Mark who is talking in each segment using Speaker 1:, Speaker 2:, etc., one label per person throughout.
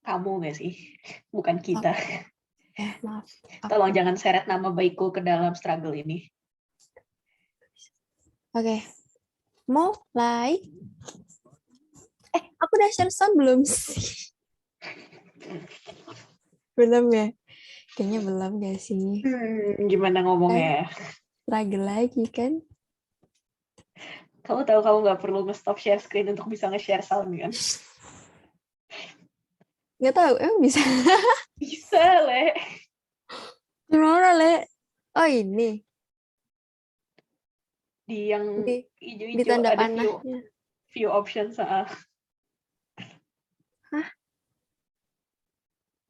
Speaker 1: Kamu nggak sih? Bukan kita.
Speaker 2: Maaf.
Speaker 1: Tolong jangan seret nama baikku ke dalam struggle ini.
Speaker 2: Oke. Mulai. Aku udah share sound belum sih? Belum ya? Kayaknya belum gak sih?
Speaker 1: Gimana ngomongnya?
Speaker 2: Struggle lagi kan?
Speaker 1: Kamu tahu kamu nggak perlu nge-stop share screen untuk bisa nge-share sound kan?
Speaker 2: Nggak tahu, emang bisa?
Speaker 1: Bisa, Le.
Speaker 2: Gimana, Le? Oh, ini.
Speaker 1: Di yang
Speaker 2: Di
Speaker 1: hijau-hijau
Speaker 2: tanda
Speaker 1: ada
Speaker 2: panahnya.
Speaker 1: view options.
Speaker 2: Hah?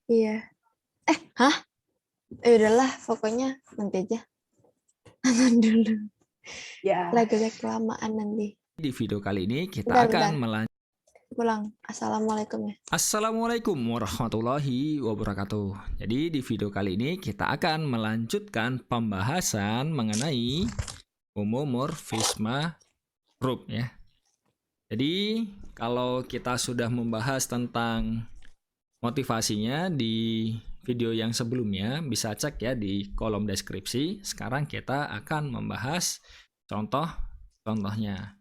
Speaker 2: Iya. Hah? Udahlah, pokoknya nanti aja. Nonton dulu.
Speaker 1: Ya.
Speaker 2: Struggle kelamaan nanti.
Speaker 3: Di video kali ini kita
Speaker 2: Bentar.
Speaker 3: akan
Speaker 2: Pulang. Assalamualaikum ya.
Speaker 3: Assalamualaikum warahmatullahi wabarakatuh. Jadi di video kali ini kita akan melanjutkan pembahasan mengenai homomorfisme grup ya. Jadi kalau kita sudah membahas tentang motivasinya di video yang sebelumnya, bisa cek ya di kolom deskripsi. Sekarang kita akan membahas contoh-contohnya.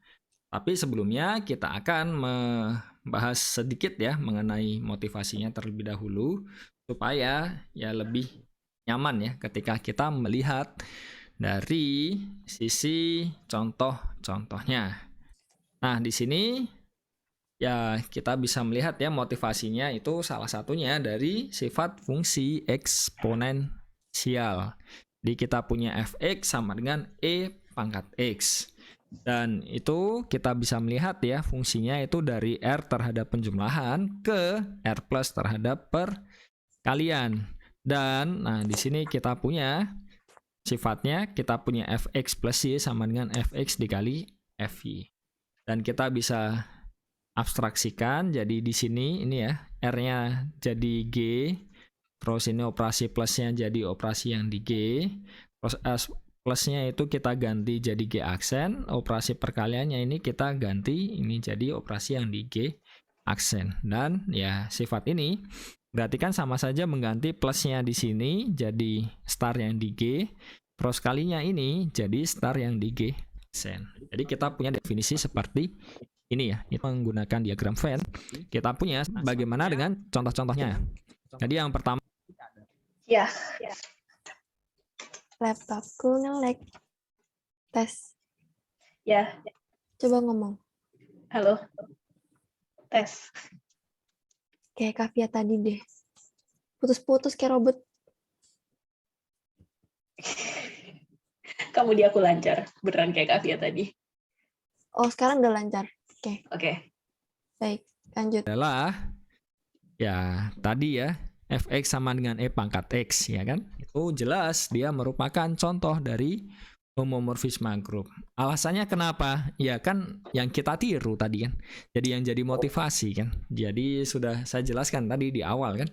Speaker 3: Tapi sebelumnya kita akan membahas sedikit ya mengenai motivasinya terlebih dahulu supaya ya lebih nyaman ya ketika kita melihat dari sisi contoh-contohnya. Nah, di sini ya kita bisa melihat ya motivasinya itu salah satunya dari sifat fungsi eksponensial. Jadi kita punya fx sama dengan e pangkat x. Dan itu kita bisa melihat ya fungsinya itu dari R terhadap penjumlahan ke R plus terhadap perkalian. Dan nah di sini kita punya sifatnya, kita punya fx plus y sama dengan fx dikali fy. Dan kita bisa abstraksikan jadi di sini ini ya R-nya jadi G, terus ini operasi plusnya jadi operasi yang di G, terus plusnya itu kita ganti jadi G aksen, operasi perkaliannya ini kita ganti ini jadi operasi yang di G aksen. Dan ya sifat ini berarti kan sama saja mengganti plusnya di sini jadi star yang di G, terus kalinya ini jadi star yang di G aksen. Jadi kita punya definisi seperti ini ya, itu menggunakan diagram Venn. Kita punya bagaimana dengan contoh-contohnya. Jadi yang pertama
Speaker 1: Ya.
Speaker 2: Laptopku nge-lag. Tes.
Speaker 1: Ya.
Speaker 2: Coba ngomong.
Speaker 1: Halo. Tes.
Speaker 2: Kayak Kavia tadi deh. Putus-putus kayak robot.
Speaker 1: Kamu di aku lancar. Beneran kayak Kavia tadi.
Speaker 2: Oh, sekarang udah lancar.
Speaker 1: Oke.
Speaker 2: Baik, lanjut.
Speaker 3: Adalah ya tadi ya fx sama dengan e pangkat x ya kan. Itu jelas dia merupakan contoh dari homomorfisme grup. Alasannya kenapa? Ya kan yang kita tiru tadi kan. Jadi yang jadi motivasi kan. Jadi sudah saya jelaskan tadi di awal kan.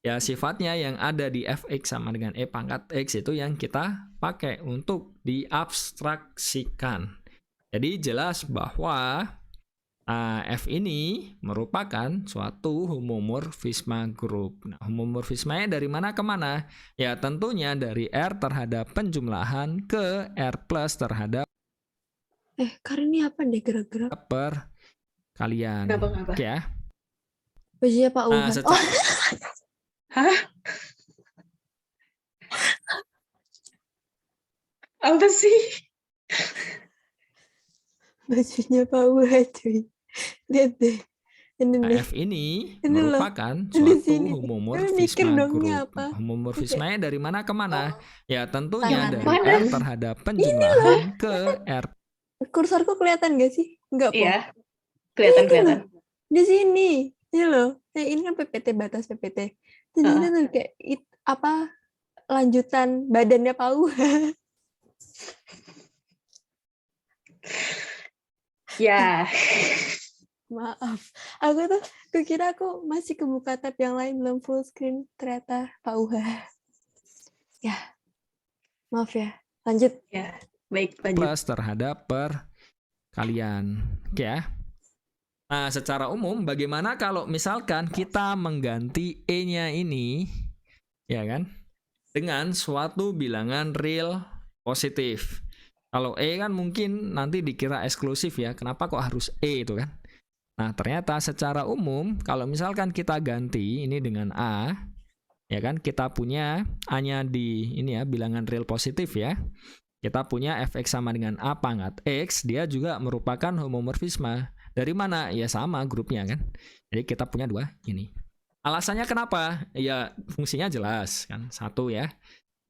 Speaker 3: Ya sifatnya yang ada di fx sama dengan e pangkat x itu yang kita pakai untuk diabstraksikan. Jadi jelas bahwa F ini merupakan suatu homomorfisme grup. Nah, homomorfismenya dari mana ke mana? Ya tentunya dari R terhadap penjumlahan ke R plus terhadap
Speaker 2: Karin ini apa deh gerak-gerak?
Speaker 3: perkalian.
Speaker 1: Kenapa?
Speaker 3: Oke ya.
Speaker 2: Bajunya Pak Uhan.
Speaker 1: Hah? Apa sih?
Speaker 2: Bajunya Pak Uhan cuy. Lihat deh.
Speaker 3: F ini merupakan suatu homomorfisme grup. Homomorfismenya dari mana ke mana? Ya tentunya dari R terhadap penjumlahan ke R.
Speaker 2: Kursorku kelihatan gak sih? Enggak, Po?
Speaker 1: Iya. Kelihatan.
Speaker 2: Di sini. Ini loh. Ini kan PPT, batas PPT. Jadi itu tuh kayak apa lanjutan badannya Pak Uhan.
Speaker 1: Ya.
Speaker 2: Maaf. Aku kira aku masih kebuka tab yang lain belum full screen, ternyata Pak Uha. Ya. Maaf ya. Lanjut.
Speaker 1: Ya. Baik, lanjut.
Speaker 3: Plus terhadap perkalian. Oke ya. Nah, secara umum bagaimana kalau misalkan kita mengganti E-nya ini, ya kan, dengan suatu bilangan real positif. Kalau E kan mungkin nanti dikira eksklusif ya, kenapa kok harus E itu kan? Nah, ternyata secara umum kalau misalkan kita ganti ini dengan A, ya kan, kita punya A-nya di ini ya, bilangan real positif ya. Kita punya fx sama dengan A pangkat X, dia juga merupakan homomorfisme. Dari mana? Ya sama grupnya kan. Jadi kita punya dua ini. Alasannya kenapa? Ya fungsinya jelas kan. Satu ya.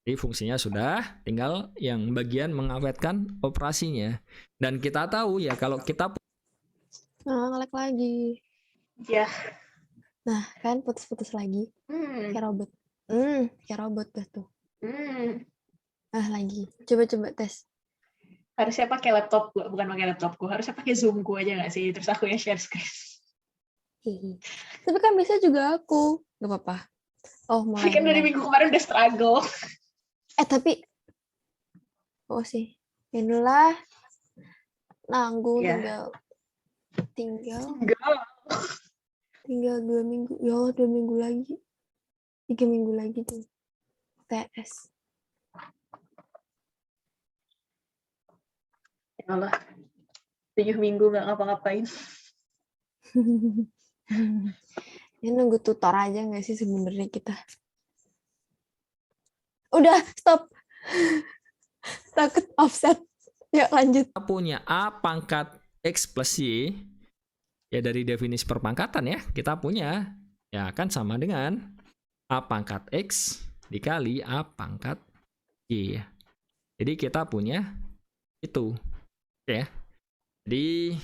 Speaker 3: Jadi fungsinya sudah, tinggal yang bagian mengawetkan operasinya. Dan kita tahu ya kalau kita
Speaker 2: Nah, nge-lag lagi.
Speaker 1: Ya.
Speaker 2: Nah, kan putus-putus lagi. Kayak robot. Kayak robot tuh. Ah, lagi. Coba tes.
Speaker 1: Harusnya pakai laptopku, bukan pakai laptopku. Harusnya pakai Zoomku aja nggak sih? Terus aku yang share screen.
Speaker 2: Hihi. Tapi kan bisa juga aku. Gak apa-apa. Oh,
Speaker 1: Tapi
Speaker 2: mulai.
Speaker 1: kan dari minggu kemarin udah struggle.
Speaker 2: Tapi oh sih. Inilah nanggung
Speaker 1: Ya.
Speaker 2: tinggal
Speaker 1: Enggak.
Speaker 2: 2 minggu. Ya Allah, 2 minggu lagi. 3 minggu lagi tuh. TS.
Speaker 1: Ya Allah. 7 minggu nggak ngapa-ngapain.
Speaker 2: Ini nunggu tutor aja nggak sih sebenarnya kita? Udah, stop. Takut offset. Ya, lanjut.
Speaker 3: kita punya A pangkat X plus Y, ya dari definisi perpangkatan ya, kita punya ya kan sama dengan A pangkat X dikali A pangkat Y. Jadi kita punya itu ya. Jadi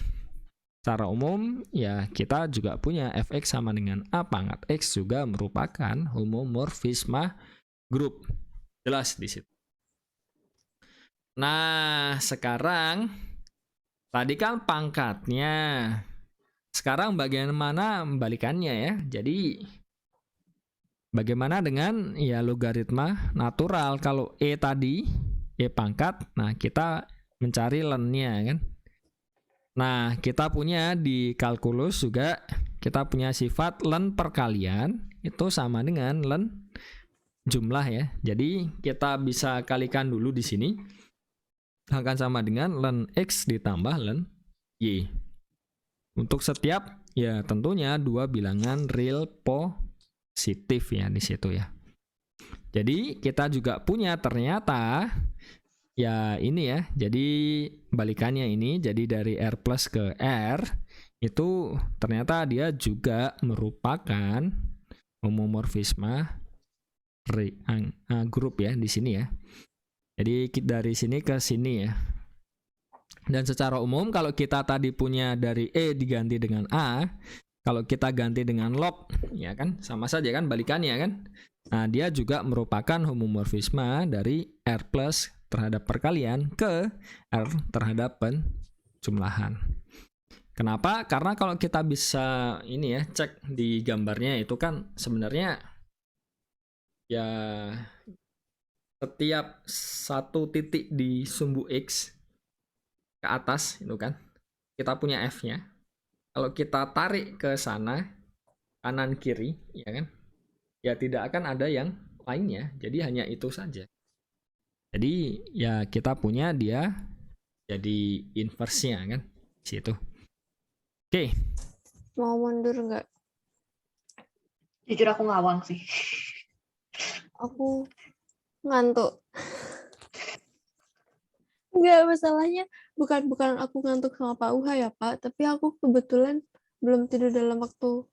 Speaker 3: secara umum ya kita juga punya fx sama dengan A pangkat X juga merupakan homomorfisme grup. Jelas di situ. Nah, sekarang tadi kan pangkatnya. Sekarang bagaimana membalikannya ya? Jadi bagaimana dengan ya logaritma natural? Kalau E tadi E pangkat, nah kita mencari len-nya kan. Nah, kita punya di kalkulus juga kita punya sifat len perkalian itu sama dengan len jumlah ya. Jadi kita bisa kalikan dulu di sini akan sama dengan len X ditambah len Y. Untuk setiap ya tentunya dua bilangan real positif ya di situ ya. Jadi kita juga punya ternyata ya ini ya. Jadi balikannya ini jadi dari R plus ke R itu ternyata dia juga merupakan homomorfisme grup ya di sini ya. Jadi dari sini ke sini ya. Dan secara umum kalau kita tadi punya dari E diganti dengan A, kalau kita ganti dengan log, ya kan sama saja kan balikannya kan. Nah dia juga merupakan homomorfisme dari R plus terhadap perkalian ke R terhadap penjumlahan. Kenapa? Karena kalau kita bisa ini ya cek di gambarnya itu kan sebenarnya ya setiap satu titik di sumbu X ke atas itu kan kita punya F-nya. Kalau kita tarik ke sana kanan kiri ya kan ya tidak akan ada yang lainnya, jadi hanya itu saja. Jadi ya kita punya dia jadi inverse-nya kan situ. Oke.
Speaker 2: Mau mundur nggak?
Speaker 1: Jujur aku ngawang sih.
Speaker 2: Aku ngantuk. Enggak, masalahnya bukan aku ngantuk sama Pak Uha ya Pak, tapi aku kebetulan belum tidur dalam waktu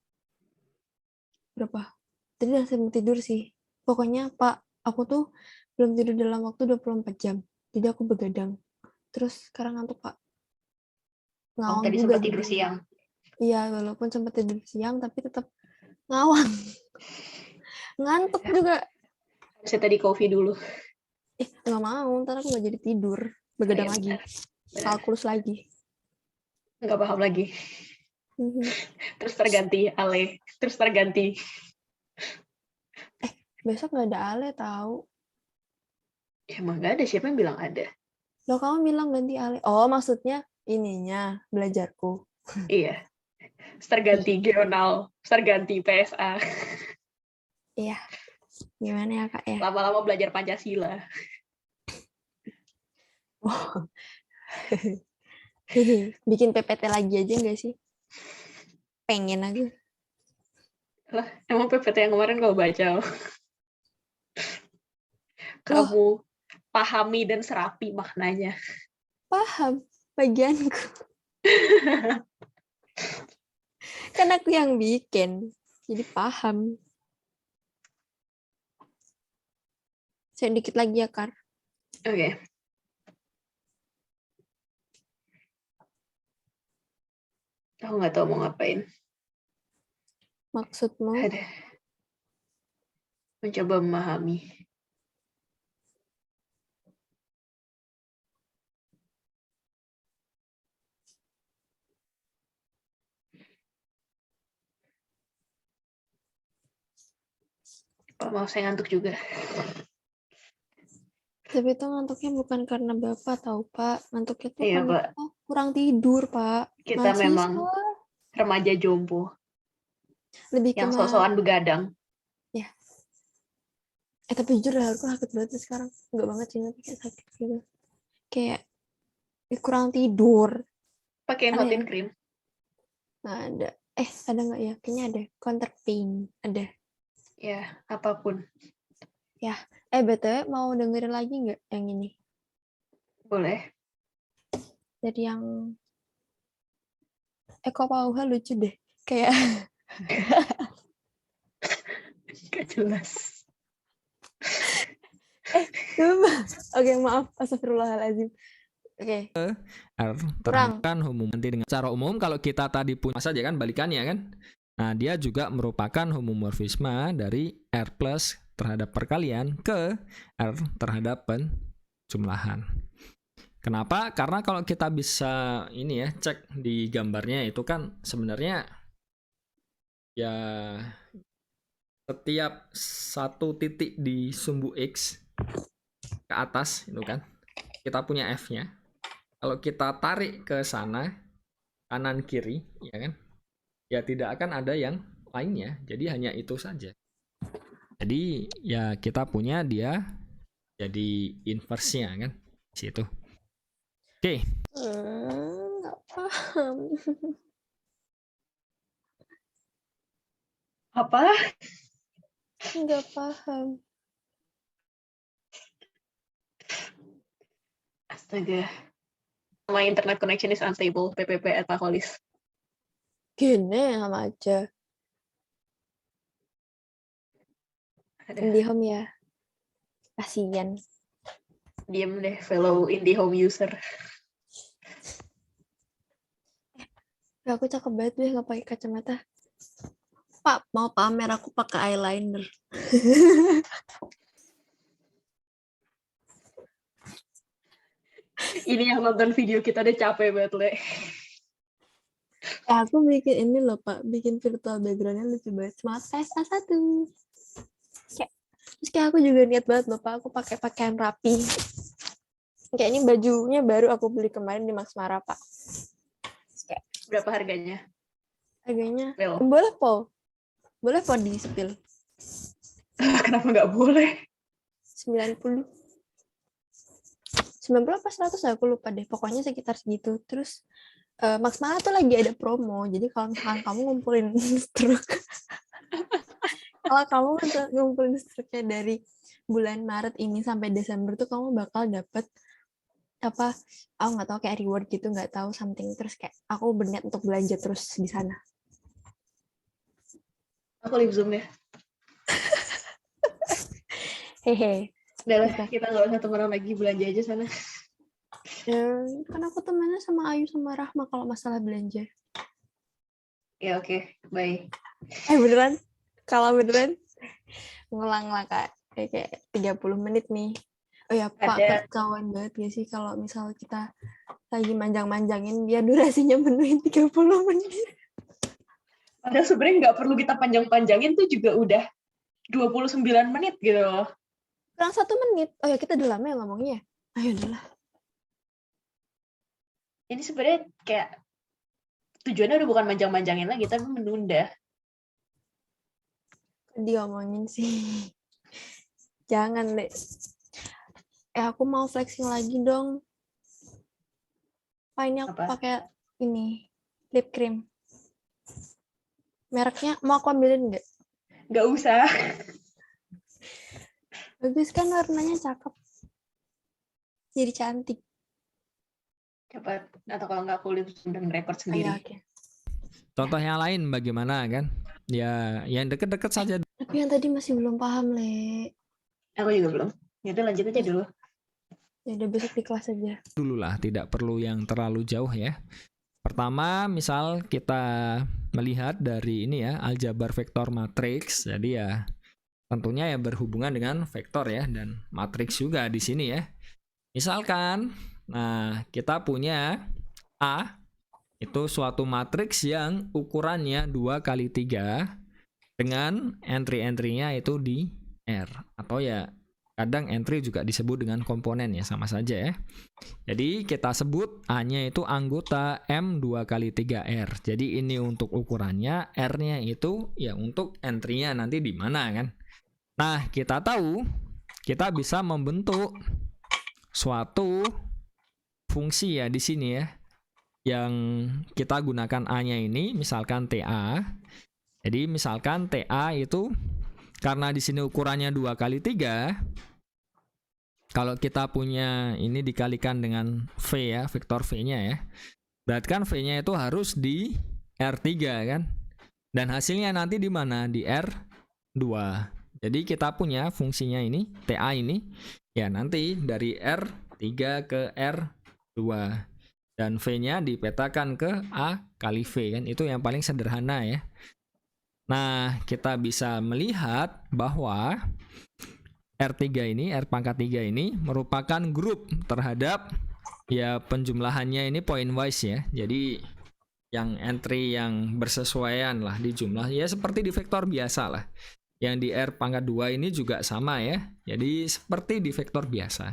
Speaker 2: berapa? Tadi udah saya mau tidur sih. Pokoknya Pak, aku tuh belum tidur dalam waktu 24 jam. Jadi aku begadang. Terus sekarang ngantuk Pak. Ngawang
Speaker 1: Tadi
Speaker 2: juga
Speaker 1: sempat tidur
Speaker 2: gitu.
Speaker 1: siang.
Speaker 2: Iya, walaupun sempat tidur siang tapi tetap ngawang. Ngantuk juga.
Speaker 1: Harusnya tadi coffee dulu.
Speaker 2: Nggak mau, ntar aku nggak jadi tidur. Begadang lagi. Kalkulus lagi.
Speaker 1: Nggak paham lagi. Terus terganti Ale. Terus terganti.
Speaker 2: Besok nggak ada Ale tahu.
Speaker 1: Emang nggak ada, siapa yang bilang ada?
Speaker 2: Loh, kamu bilang ganti Ale. Oh, maksudnya ininya, belajarku.
Speaker 1: Iya. Star ganti Geonal, Star ganti PSA.
Speaker 2: Iya. Gimana ya Kak ya?
Speaker 1: Lama-lama belajar Pancasila.
Speaker 2: Oh. Bikin PPT lagi aja nggak sih? Pengen aja.
Speaker 1: Lah, emang PPT yang kemarin kau baca?
Speaker 2: Loh,
Speaker 1: Kamu pahami dan serapi maknanya.
Speaker 2: paham bagianku. Kan aku yang bikin. Jadi paham. Saya dikit lagi ya, Kar.
Speaker 1: Oke. Aku nggak tahu mau ngapain.
Speaker 2: Maksudmu?
Speaker 1: Ada. Mencoba memahami. Pak, mau saya ngantuk juga.
Speaker 2: Tapi itu ngantuknya bukan karena Bapak tahu, Pak. Ngantuknya tuh
Speaker 1: Iya,
Speaker 2: karena
Speaker 1: Pak.
Speaker 2: kita kurang tidur, Pak.
Speaker 1: Kita memang
Speaker 2: Mahasiswa.
Speaker 1: remaja jompo
Speaker 2: Lebih ke
Speaker 1: yang sok-sokan begadang.
Speaker 2: Ya. Tapi jujur lah, aku sakit banget sekarang. Enggak banget sih, tapi kayak sakit gitu. Kayak kurang tidur.
Speaker 1: Pakein
Speaker 2: Ada
Speaker 1: hotin
Speaker 2: ya?
Speaker 1: cream.
Speaker 2: Nggak ada. Ada nggak ya? Kayaknya ada. Counter pain. Ada.
Speaker 1: Ya, apapun.
Speaker 2: BTW mau dengerin lagi nggak yang ini?
Speaker 1: Boleh.
Speaker 2: Dari yang Eko Pauha lucu deh. Kayak
Speaker 1: Gak jelas.
Speaker 2: coba. Oke, maaf. Astagfirullahaladzim. Oke.
Speaker 3: Terangkan umum nanti dengan cara umum kalau kita tadi punya saja kan balikannya kan. Nah, dia juga merupakan homomorfisme dari R plus terhadap perkalian ke R terhadap penjumlahan. Kenapa? Karena kalau kita bisa ini ya cek di gambarnya itu kan sebenarnya ya setiap satu titik di sumbu X ke atas itu kan kita punya F-nya. Kalau kita tarik ke sana kanan kiri ya kan ya tidak akan ada yang lainnya, jadi hanya itu saja. Jadi ya kita punya dia jadi inverse-nya kan di situ. Oke.
Speaker 2: Nggak paham.
Speaker 1: Apa?
Speaker 2: Nggak paham.
Speaker 1: Astaga. My internet connection is unstable. PPP@Pakolis.
Speaker 2: Gini sama aja. IndiHome ya. Kasian.
Speaker 1: Diam deh, fellow IndiHome user.
Speaker 2: Aku cakep banget deh nggak pakai kacamata. Pak, mau pamer aku pakai eyeliner.
Speaker 1: Ini yang nonton video kita udah capek banget, Le.
Speaker 2: Aku bikin ini loh, Pak. Bikin virtual background-nya lucu banget. Semangat PSA 1. Terus kayak aku juga niat banget loh, Pak. Aku pakai pakaian rapi. Kayak ini bajunya baru aku beli kemarin di Max Mara, Pak.
Speaker 1: Berapa harganya?
Speaker 2: Harganya
Speaker 1: Bel.
Speaker 2: boleh po di spill.
Speaker 1: Kenapa nggak boleh?
Speaker 2: 90 apa 100 aku lupa deh. Pokoknya sekitar segitu. Terus Max Mara tuh lagi ada promo. Jadi kalau misalkan kamu ngumpulin struk, kalau kamu ngumpulin struknya dari bulan Maret ini sampai Desember tuh kamu bakal dapet apa? Aku nggak tahu kayak reward gitu, nggak tahu something. Terus kayak aku berniat untuk belanja terus di sana.
Speaker 1: Aku live Zoom ya.
Speaker 2: Hehe.
Speaker 1: Udah lah, kita nggak usah temenan lagi, belanja aja sana.
Speaker 2: Kan aku temennya sama Ayu sama Rahma kalau masalah belanja.
Speaker 1: Ya oke, bye.
Speaker 2: Beneran? Kalau beneran? Ngulang lah Kak. Kayak 30 menit nih. Oh ya Pak, kawan banget gak sih kalau misal kita lagi manjang-manjangin dia durasinya penuhin 30 menit.
Speaker 1: Padahal sebenarnya nggak perlu kita panjang-panjangin tuh juga udah 29 menit gitu loh.
Speaker 2: Kurang 1 menit. Oh ya kita udah lama ya ngomongnya. Ayo udahlah.
Speaker 1: Ini sebenarnya kayak tujuannya udah bukan manjang-manjangin lagi, tapi menunda.
Speaker 2: Diomongin sih. Jangan deh. Aku mau flexing lagi dong. Ini aku
Speaker 1: Apa?
Speaker 2: pakai ini lip cream. Mereknya mau aku ambilin nggak?
Speaker 1: Nggak usah.
Speaker 2: Bagus kan warnanya cakep. Jadi cantik.
Speaker 1: Cepat. Atau kalau nggak aku dan record
Speaker 2: Oh,
Speaker 1: sendiri.
Speaker 2: ya, oke.
Speaker 3: Contoh yang lain bagaimana kan? Ya, yang deket-deket saja
Speaker 2: Tapi yang tadi masih belum paham, Le.
Speaker 1: Aku juga belum. Yaudah lanjut aja dulu.
Speaker 2: Ya udah besok di kelas aja.
Speaker 3: dulu lah, tidak perlu yang terlalu jauh ya. Pertama, misal kita melihat dari ini ya, aljabar vektor matriks. Jadi ya tentunya ya berhubungan dengan vektor ya dan matriks juga di sini ya. Misalkan, nah kita punya A itu suatu matriks yang ukurannya 2 kali 3 dengan entry-entry-nya itu di R atau ya kadang entry juga disebut dengan komponen ya, sama saja ya. Jadi kita sebut A-nya itu anggota M 2 kali 3R. Jadi ini untuk ukurannya, R-nya itu ya untuk entry-nya nanti di mana kan. Nah, kita tahu kita bisa membentuk suatu fungsi ya di sini ya. Yang kita gunakan A-nya ini misalkan TA. Jadi misalkan TA itu karena di sini ukurannya 2 kali 3, kalau kita punya ini dikalikan dengan V ya, vektor V-nya ya. Berarti kan V-nya itu harus di R3 kan. Dan hasilnya nanti di mana? Di R2. Jadi kita punya fungsinya ini, TA ini, ya nanti dari R3 ke R2. Dan V-nya dipetakan ke A kali V kan. Itu yang paling sederhana ya. Nah, kita bisa melihat bahwa R3 ini, R pangkat 3 ini merupakan grup terhadap ya penjumlahannya ini point wise ya. Jadi yang entry yang bersesuaian lah di jumlah ya seperti di vektor biasa lah. Yang di R pangkat 2 ini juga sama ya. Jadi seperti di vektor biasa.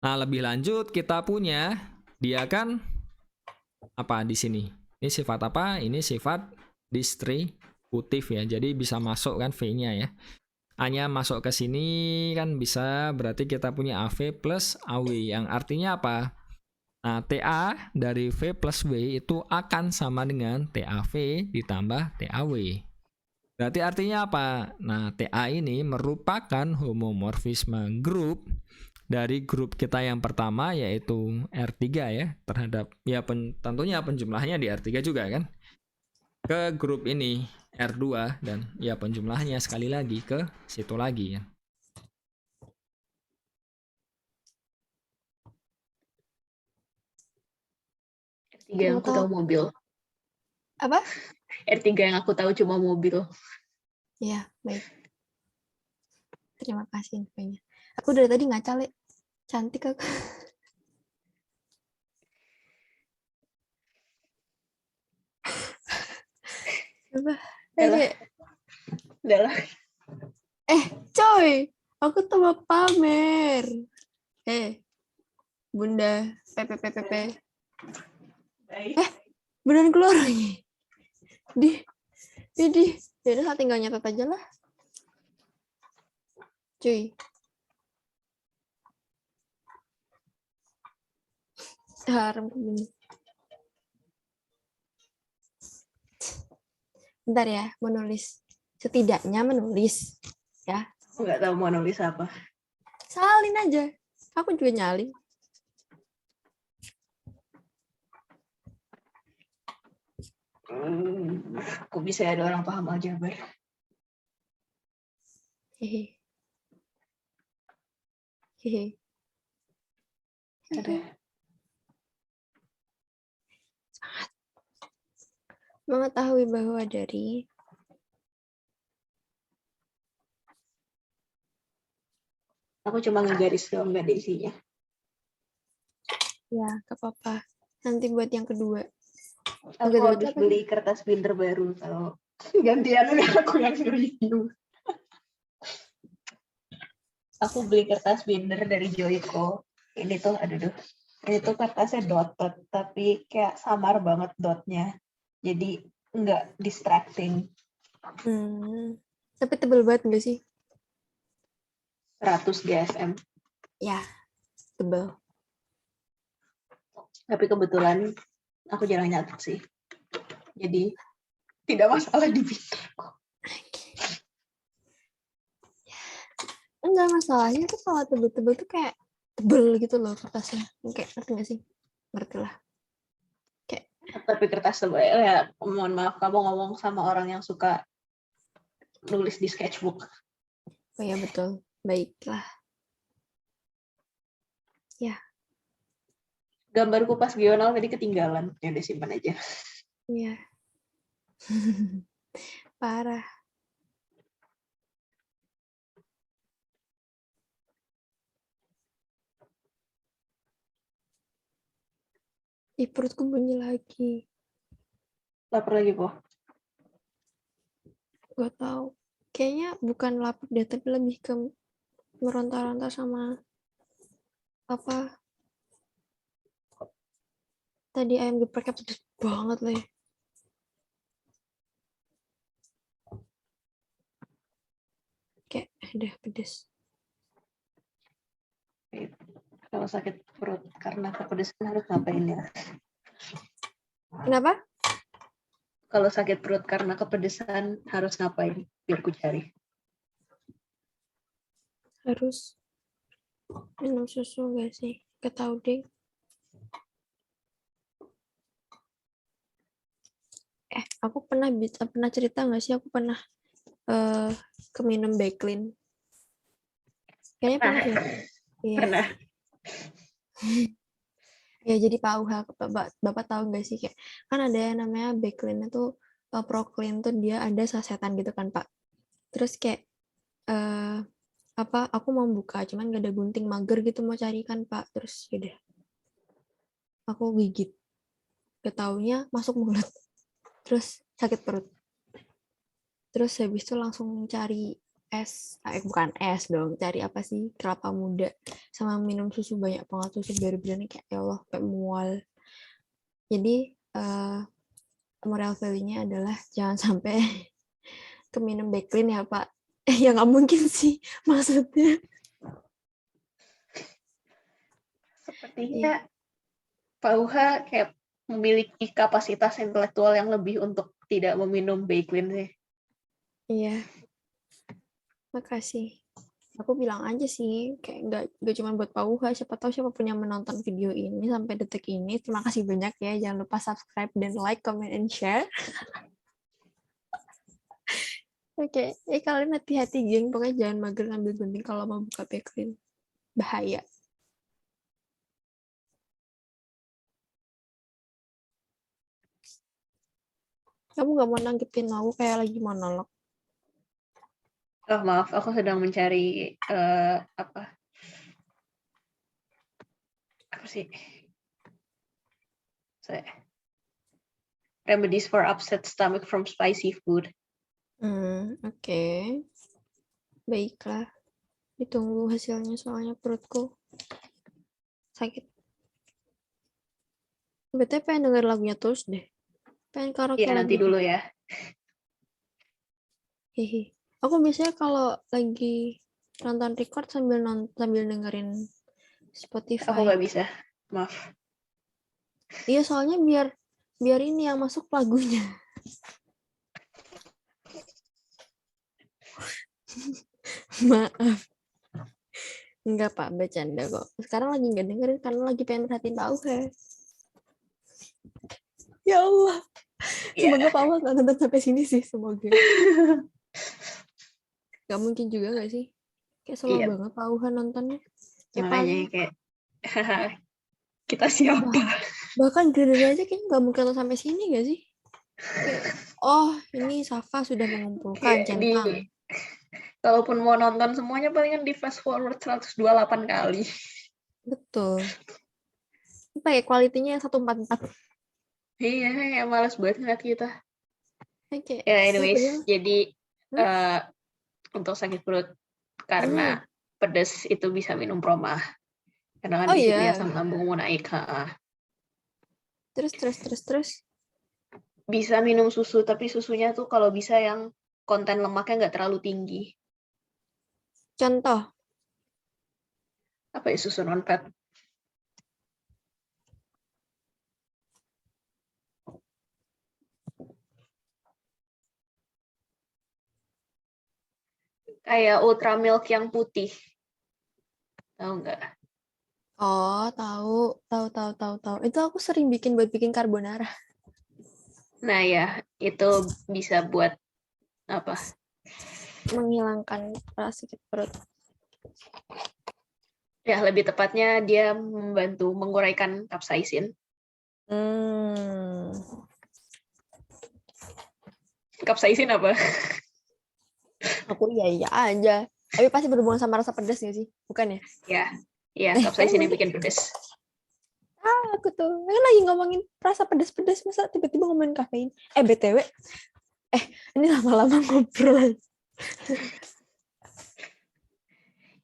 Speaker 3: Nah, lebih lanjut kita punya dia kan apa di sini? Ini sifat apa? Ini sifat distributif ya. Jadi bisa masuk kan V-nya ya. A-nya masuk ke sini kan bisa, berarti kita punya AV plus AW yang artinya apa? Nah, TA dari V plus W itu akan sama dengan TAV ditambah TAW. Berarti artinya apa? Nah, TA ini merupakan homomorfisme grup dari grup kita yang pertama yaitu R3 ya, terhadap ya tentunya penjumlahnya di R3 juga kan. Ke grup ini R2 dan ya penjumlahnya sekali lagi ke situ lagi ya.
Speaker 1: R3 yang aku tahu mobil.
Speaker 2: Apa?
Speaker 1: R3 yang aku tahu cuma mobil.
Speaker 2: Iya, baik. Terima kasih infonya. Aku dari tadi ngaca, Le. Cantik aku. Coba.
Speaker 1: Udah lah.
Speaker 2: Coy, aku tuh mau pamer. Bunda, PPPPP.
Speaker 1: Baik.
Speaker 2: Beneran keluar lagi. Yaudah, saya tinggal nyatet aja lah. Cuy. Haram begini. Bentar ya, menulis. Setidaknya menulis. Ya.
Speaker 1: Aku nggak tahu mau nulis apa.
Speaker 2: Salin aja. Aku juga nyalin.
Speaker 1: Kok bisa ada orang paham aljabar?
Speaker 2: Hehe.
Speaker 1: Ada.
Speaker 2: Mengetahui bahwa dari
Speaker 1: Aku cuma ngegaris doang, nggak ada isinya.
Speaker 2: ya, gak apa-apa. Nanti buat yang kedua.
Speaker 1: Aku habis beli kertas binder baru kalau gantian aku yang review. Aku beli kertas binder dari Joyko. Ini tuh, ini tuh kertasnya dotted, tapi kayak samar banget dotnya. Jadi nggak distracting.
Speaker 2: Tapi tebel banget nggak sih?
Speaker 1: 100 GSM.
Speaker 2: Ya, tebel.
Speaker 1: Tapi kebetulan aku jarang nyatet sih. Jadi tidak masalah di pinterku.
Speaker 2: Enggak, masalahnya tuh kalau tebel-tebel tuh kayak tebel gitu loh kertasnya. Kayak ngerti nggak sih? Ngerti lah.
Speaker 1: Tapi kertas tebal ya, mohon maaf, kamu ngomong sama orang yang suka nulis di sketchbook.
Speaker 2: Oh ya betul. Baiklah. Ya.
Speaker 1: Gambarku pas Gional tadi ketinggalan. Ya udah simpan aja.
Speaker 2: Iya. Parah. Ih, perutku bunyi lagi.
Speaker 1: Lapar lagi, Po.
Speaker 2: Gak tahu. Kayaknya bukan lapar deh, tapi lebih ke meronta-ronta sama apa. Tadi ayam gepreknya pedes banget lah. Kayak udah pedes.
Speaker 1: Kalau sakit perut karena kepedesan harus ngapain ya?
Speaker 2: Kenapa?
Speaker 1: Kalau sakit perut karena kepedesan harus ngapain? Biar ku cari.
Speaker 2: Harus minum susu gak sih? Gak tahu deh. Aku pernah cerita nggak sih? Aku pernah keminum Backlin. Kayaknya pernah ya. Iya.
Speaker 1: Pernah.
Speaker 2: Ya jadi Pak Uha, Bapak tahu nggak sih kayak kan ada yang namanya Backlin itu Proclean tuh dia ada sasetan gitu kan Pak. Terus kayak aku mau buka cuman gak ada gunting, mager gitu mau cari kan Pak. Terus yaudah aku gigit. Gak taunya masuk mulut. Terus sakit perut. Terus habis itu langsung cari bukan es dong, cari apa sih, kelapa muda sama minum susu banyak banget, susu bener-bener kayak ya Allah kayak mual. Jadi moral value-nya adalah jangan sampai keminum Backlin ya Pak. Ya nggak mungkin sih maksudnya.
Speaker 1: Sepertinya Pak Uha kayak memiliki kapasitas intelektual yang lebih untuk tidak meminum Backlin sih.
Speaker 2: Iya. Makasih. Aku bilang aja sih, kayak nggak cuma buat Pak Uha, siapa tahu siapa punya menonton video ini sampai detik ini. Terima kasih banyak ya. Jangan lupa subscribe dan like, comment, and share. Oke, kalian hati-hati geng. Pokoknya jangan mager ngambil gunting kalau mau buka Backlin. Bahaya. Kamu nggak mau nanggepin aku kayak lagi monolog.
Speaker 1: Oh, maaf, aku sedang mencari apa sih? Remedies for upset stomach from spicy food.
Speaker 2: Oke. Baiklah. Ditunggu hasilnya soalnya perutku sakit. Betul pengen denger lagunya terus deh. Pengen karaoke
Speaker 1: Iya, nanti
Speaker 2: lagi.
Speaker 1: dulu ya.
Speaker 2: Hehe. Aku biasanya kalau lagi nonton record sambil dengerin Spotify.
Speaker 1: Aku nggak bisa, maaf.
Speaker 2: Iya, soalnya biar ini yang masuk lagunya. Maaf. Enggak Pak, bercanda kok. Sekarang lagi nggak dengerin karena lagi pengen perhatiin Pak Uhe. Ya Allah. Semoga Pak Uhe nggak nonton sampai sini sih, semoga. Gak mungkin juga nggak sih? Kayak slow banget Pak Uhe nontonnya.
Speaker 1: Makanya kayak kita siapa?
Speaker 2: Bahkan Green aja kayaknya nggak mungkin nonton sampai sini nggak sih? Kayak, oh ini Safa sudah mengumpulkan centang.
Speaker 1: Kalaupun mau nonton semuanya palingan di fast forward 128 kali.
Speaker 2: Betul. Pakai kualitinya yang 144.
Speaker 1: Iya, ya malas banget ngeliat kita.
Speaker 2: Okay.
Speaker 1: Ya anyways, jadi untuk sakit perut karena pedas itu bisa minum promah. Karena kan di situ ya asam lambung mau naik.
Speaker 2: Terus.
Speaker 1: bisa minum susu, tapi susunya tuh kalau bisa yang konten lemaknya nggak terlalu tinggi.
Speaker 2: Contoh,
Speaker 1: Apa ya susu non-fat? Kayak ultra milk yang putih. Tahu nggak?
Speaker 2: oh tahu. Itu aku sering bikin buat bikin carbonara.
Speaker 1: Nah ya, itu bisa buat apa?
Speaker 2: Menghilangkan rasa sakit perut.
Speaker 1: Ya, lebih tepatnya dia membantu menguraikan capsaicin.
Speaker 2: Hmm.
Speaker 1: Capsaicin apa?
Speaker 2: Aku iya aja. Tapi pasti berhubungan sama rasa pedas nggak sih? Bukan ya?
Speaker 1: Ya, ya
Speaker 2: kan
Speaker 1: capsaicin yang
Speaker 2: gue-
Speaker 1: bikin pedes.
Speaker 2: aku tuh kan lagi ngomongin rasa pedas-pedas, masa tiba-tiba ngomongin kafein. BTW, ini lama-lama ngobrol.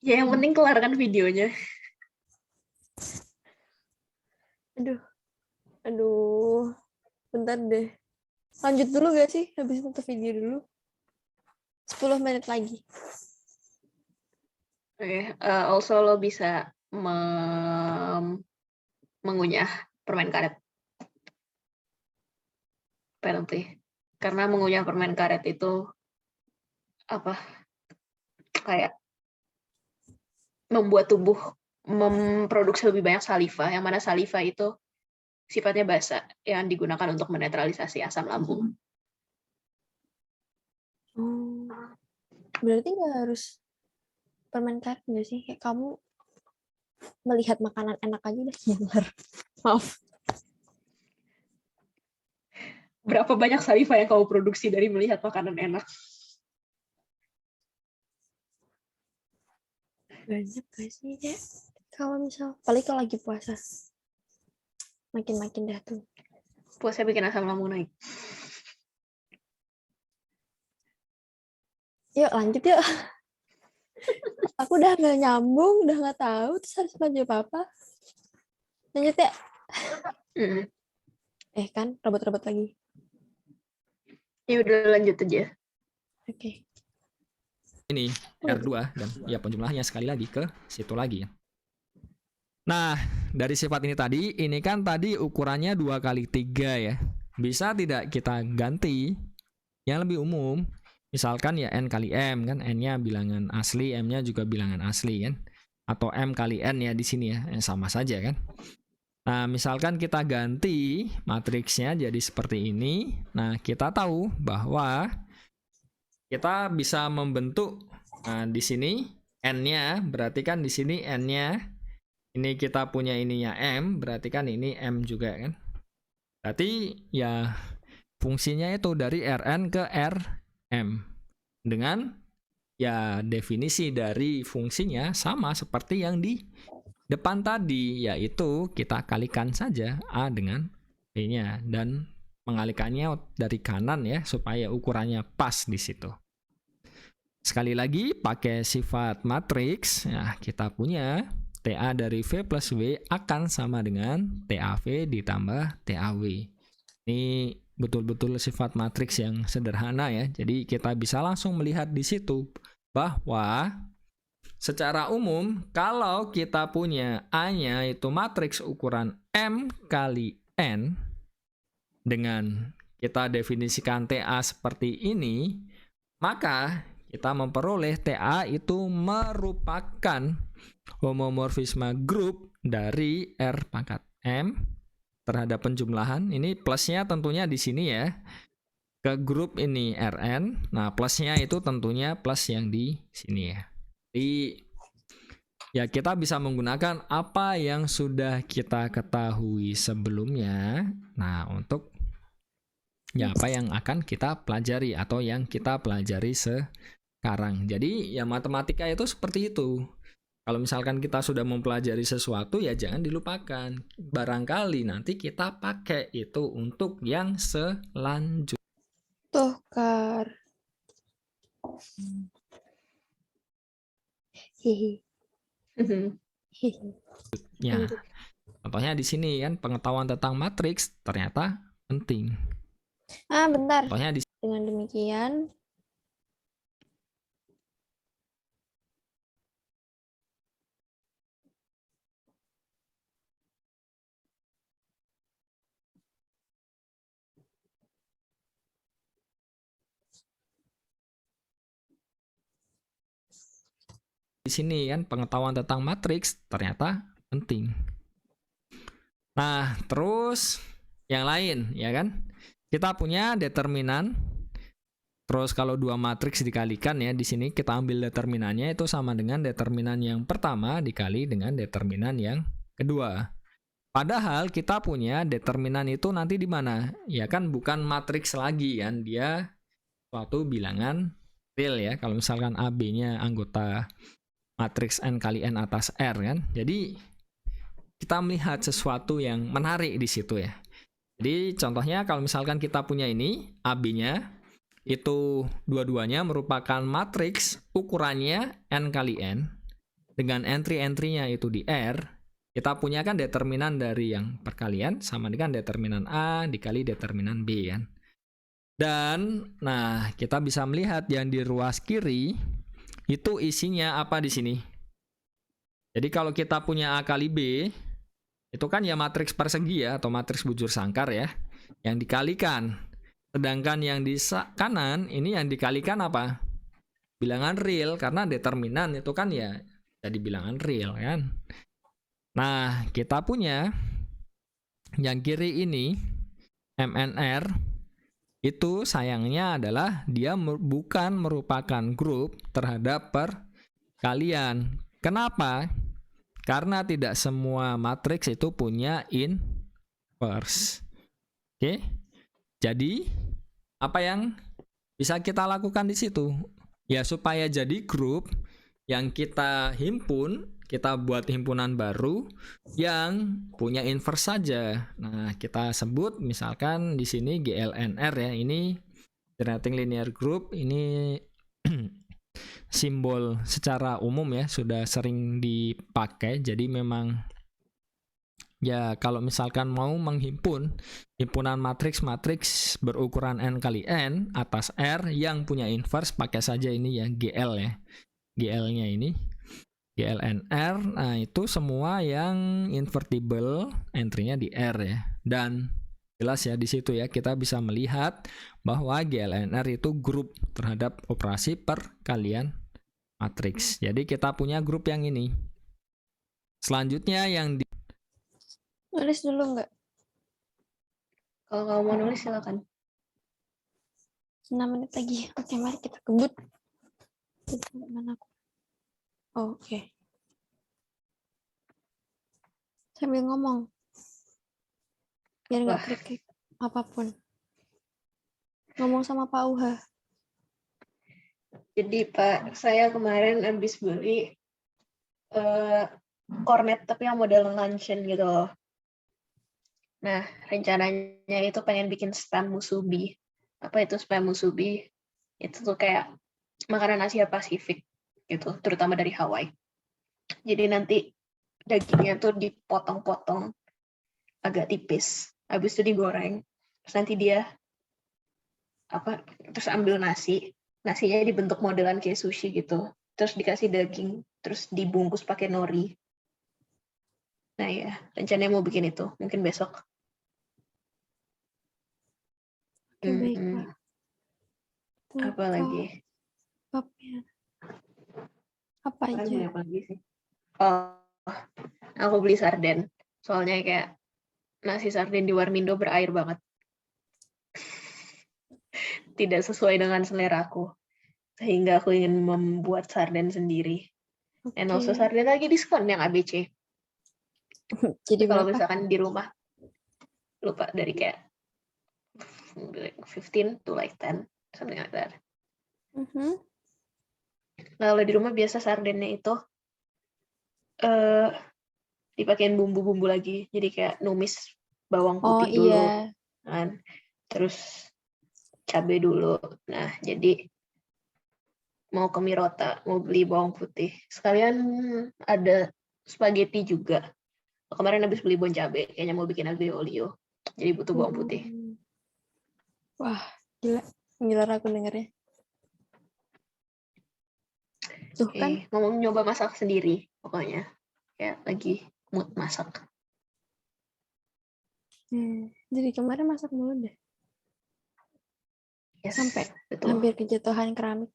Speaker 1: Ya, yang penting kelarkan videonya.
Speaker 2: Aduh, bentar deh. Lanjut dulu gak sih? Habis nonton video dulu. 10 menit lagi.
Speaker 1: Oke, also lo bisa mengunyah permen karet. Apparently. Karena mengunyah permen karet itu apa? Kayak membuat tubuh memproduksi lebih banyak saliva, yang mana saliva itu sifatnya basa, yang digunakan untuk menetralisasi asam lambung.
Speaker 2: Oh, berarti nggak harus permen karet nggak sih? Kayak kamu melihat makanan enak aja udah ngiler. Maaf.
Speaker 1: Berapa banyak saliva yang kamu produksi dari melihat makanan enak?
Speaker 2: Banyak gak sih, ya? Kalau misal, paling kalau lagi puasa. Makin-makin dah tuh.
Speaker 1: Puasa bikin asam lambung naik.
Speaker 2: Yuk, lanjut yuk. Aku udah nggak nyambung, udah nggak tahu, terus harus lanjut apa? Lanjut ya?
Speaker 1: Mm.
Speaker 2: Kan, robot-robot lagi.
Speaker 1: Ya udah lanjut aja.
Speaker 2: Oke.
Speaker 3: Ini R2 dan ya penjumlahannya sekali lagi ke situ lagi ya. Nah, dari sifat ini tadi, ini kan tadi ukurannya 2x3 ya. Bisa tidak kita ganti yang lebih umum? Misalkan ya N kali M kan, N-nya bilangan asli, M-nya juga bilangan asli kan. Atau M kali N ya di sini ya, sama saja kan. Nah, misalkan kita ganti matriksnya jadi seperti ini. Nah, kita tahu bahwa kita bisa membentuk di sini N-nya, berarti kan di sini N-nya ini kita punya ininya M, berarti kan ini M juga kan. Berarti ya fungsinya itu dari Rn ke Rm. Dengan ya definisi dari fungsinya sama seperti yang di depan tadi, yaitu kita kalikan saja A dengan B-nya dan mengalikannya dari kanan ya supaya ukurannya pas di situ. Sekali lagi pakai sifat matriks, ya kita punya TA dari V plus W akan sama dengan TAV ditambah TAW. Ini betul-betul sifat matriks yang sederhana ya. Jadi kita bisa langsung melihat di situ bahwa secara umum kalau kita punya A-nya itu matriks ukuran M kali N dengan kita definisikan TA seperti ini, maka kita memperoleh TA itu merupakan homomorfisme grup dari R pangkat M terhadap penjumlahan. Ini plusnya tentunya di sini ya. Ke grup ini Rn. Nah, plusnya itu tentunya plus yang di sini ya. Jadi ya kita bisa menggunakan apa yang sudah kita ketahui sebelumnya. Nah, untuk ya apa yang akan kita pelajari atau yang kita pelajari sekarang. Jadi ya matematika itu seperti itu. Kalau misalkan kita sudah mempelajari sesuatu ya jangan dilupakan. Barangkali nanti kita pakai itu untuk yang selanjutnya.
Speaker 2: Tuh, Kar. Hihi. Hihi.
Speaker 3: Contohnya di sini kan pengetahuan tentang matriks ternyata penting.
Speaker 2: Bentar.
Speaker 3: Contohnya di
Speaker 2: Dengan demikian,
Speaker 3: sini kan pengetahuan tentang matriks ternyata penting. Nah, terus yang lain ya kan? Kita punya determinan. Terus kalau dua matriks dikalikan ya, di sini kita ambil determinannya itu sama dengan determinan yang pertama dikali dengan determinan yang kedua. Padahal kita punya determinan itu nanti di mana? Ya kan bukan matriks lagi kan, dia suatu bilangan real ya. Kalau misalkan AB-nya anggota matriks N kali N atas R kan. Jadi kita melihat sesuatu yang menarik di situ ya. Jadi contohnya kalau misalkan kita punya ini AB-nya itu dua-duanya merupakan matriks ukurannya N kali N dengan entry-entry-nya itu di R. Kita punya kan determinan dari yang perkalian sama dengan determinan A dikali determinan B kan. Dan nah kita bisa melihat yang di ruas kiri itu isinya apa di sini. Jadi kalau kita punya A kali B itu kan ya matriks persegi ya atau matriks bujur sangkar ya yang dikalikan. Sedangkan yang di kanan ini yang dikalikan apa? Bilangan real karena determinan itu kan ya jadi bilangan real kan. Nah, kita punya yang kiri ini MNR itu sayangnya adalah dia bukan merupakan grup terhadap perkalian. Kenapa? Karena tidak semua matriks itu punya inverse. Oke. Jadi, apa yang bisa kita lakukan di situ? Ya, supaya jadi grup yang kita himpun, kita buat himpunan baru yang punya inverse saja. Nah, kita sebut misalkan di sini GLNR ya. Ini generating linear group, ini simbol secara umum ya, sudah sering dipakai. Jadi memang ya kalau misalkan mau menghimpun himpunan matriks berukuran N kali N atas R yang punya inverse, pakai saja ini ya GL ya. GL-nya ini GLNR. Nah, itu semua yang invertible entry-nya di R ya. Dan jelas ya di situ ya kita bisa melihat bahwa GLNR itu grup terhadap operasi perkalian matriks. Jadi kita punya grup yang ini. Selanjutnya yang di
Speaker 2: nulis dulu nggak?
Speaker 1: Kalau kamu mau nulis silakan.
Speaker 2: 6 menit lagi. Oke, mari kita kebut. Mana aku? Oh, oke. Sambil ngomong. Biar nggak krik-krik apapun. Ngomong sama Pak Uha.
Speaker 1: Jadi Pak, saya kemarin habis beli kornet tapi yang model luncheon gitu loh. Nah, rencananya itu pengen bikin spam musubi. Apa itu spam musubi? Itu tuh kayak makanan Asia Pasifik gitu, terutama dari Hawaii. Jadi nanti dagingnya tuh dipotong-potong agak tipis, habis itu digoreng. Terus nanti dia terus ambil nasinya dibentuk modelan kayak sushi gitu. Terus dikasih daging, terus dibungkus pakai nori. Nah ya, rencananya mau bikin itu, mungkin besok.
Speaker 2: Oke, baik, Pak.
Speaker 1: Apa lagi?
Speaker 2: Apa aja?
Speaker 1: Apa lagi sih? Oh, aku beli sarden. Soalnya kayak nasi sarden di Warmindo berair banget. Tidak sesuai dengan selera aku. Sehingga aku ingin membuat sarden sendiri.
Speaker 2: Okay.
Speaker 1: And also sarden lagi diskon yang ABC.
Speaker 2: Jadi
Speaker 1: kalau
Speaker 2: berapa?
Speaker 1: misalkan di rumah, lupa dari kayak 15 to like 10, something like that. Kalau di rumah biasa sardennya itu dipakein bumbu-bumbu lagi. Jadi kayak numis bawang putih dulu. Kan. Terus cabai dulu. Nah, jadi mau ke Mirota, mau beli bawang putih. Sekalian ada spaghetti juga. Kemarin habis beli bon cabai, kayaknya mau bikin aglio olio. Jadi butuh bawang putih.
Speaker 2: Wah, gila. Gila aku dengernya. Tuh kan,
Speaker 1: Mau nyoba masak sendiri pokoknya. Kayak lagi mood masak.
Speaker 2: jadi kemarin masak mulu deh.
Speaker 1: Yes,
Speaker 2: Sampai
Speaker 1: betul.
Speaker 2: hampir kejatuhan keramik.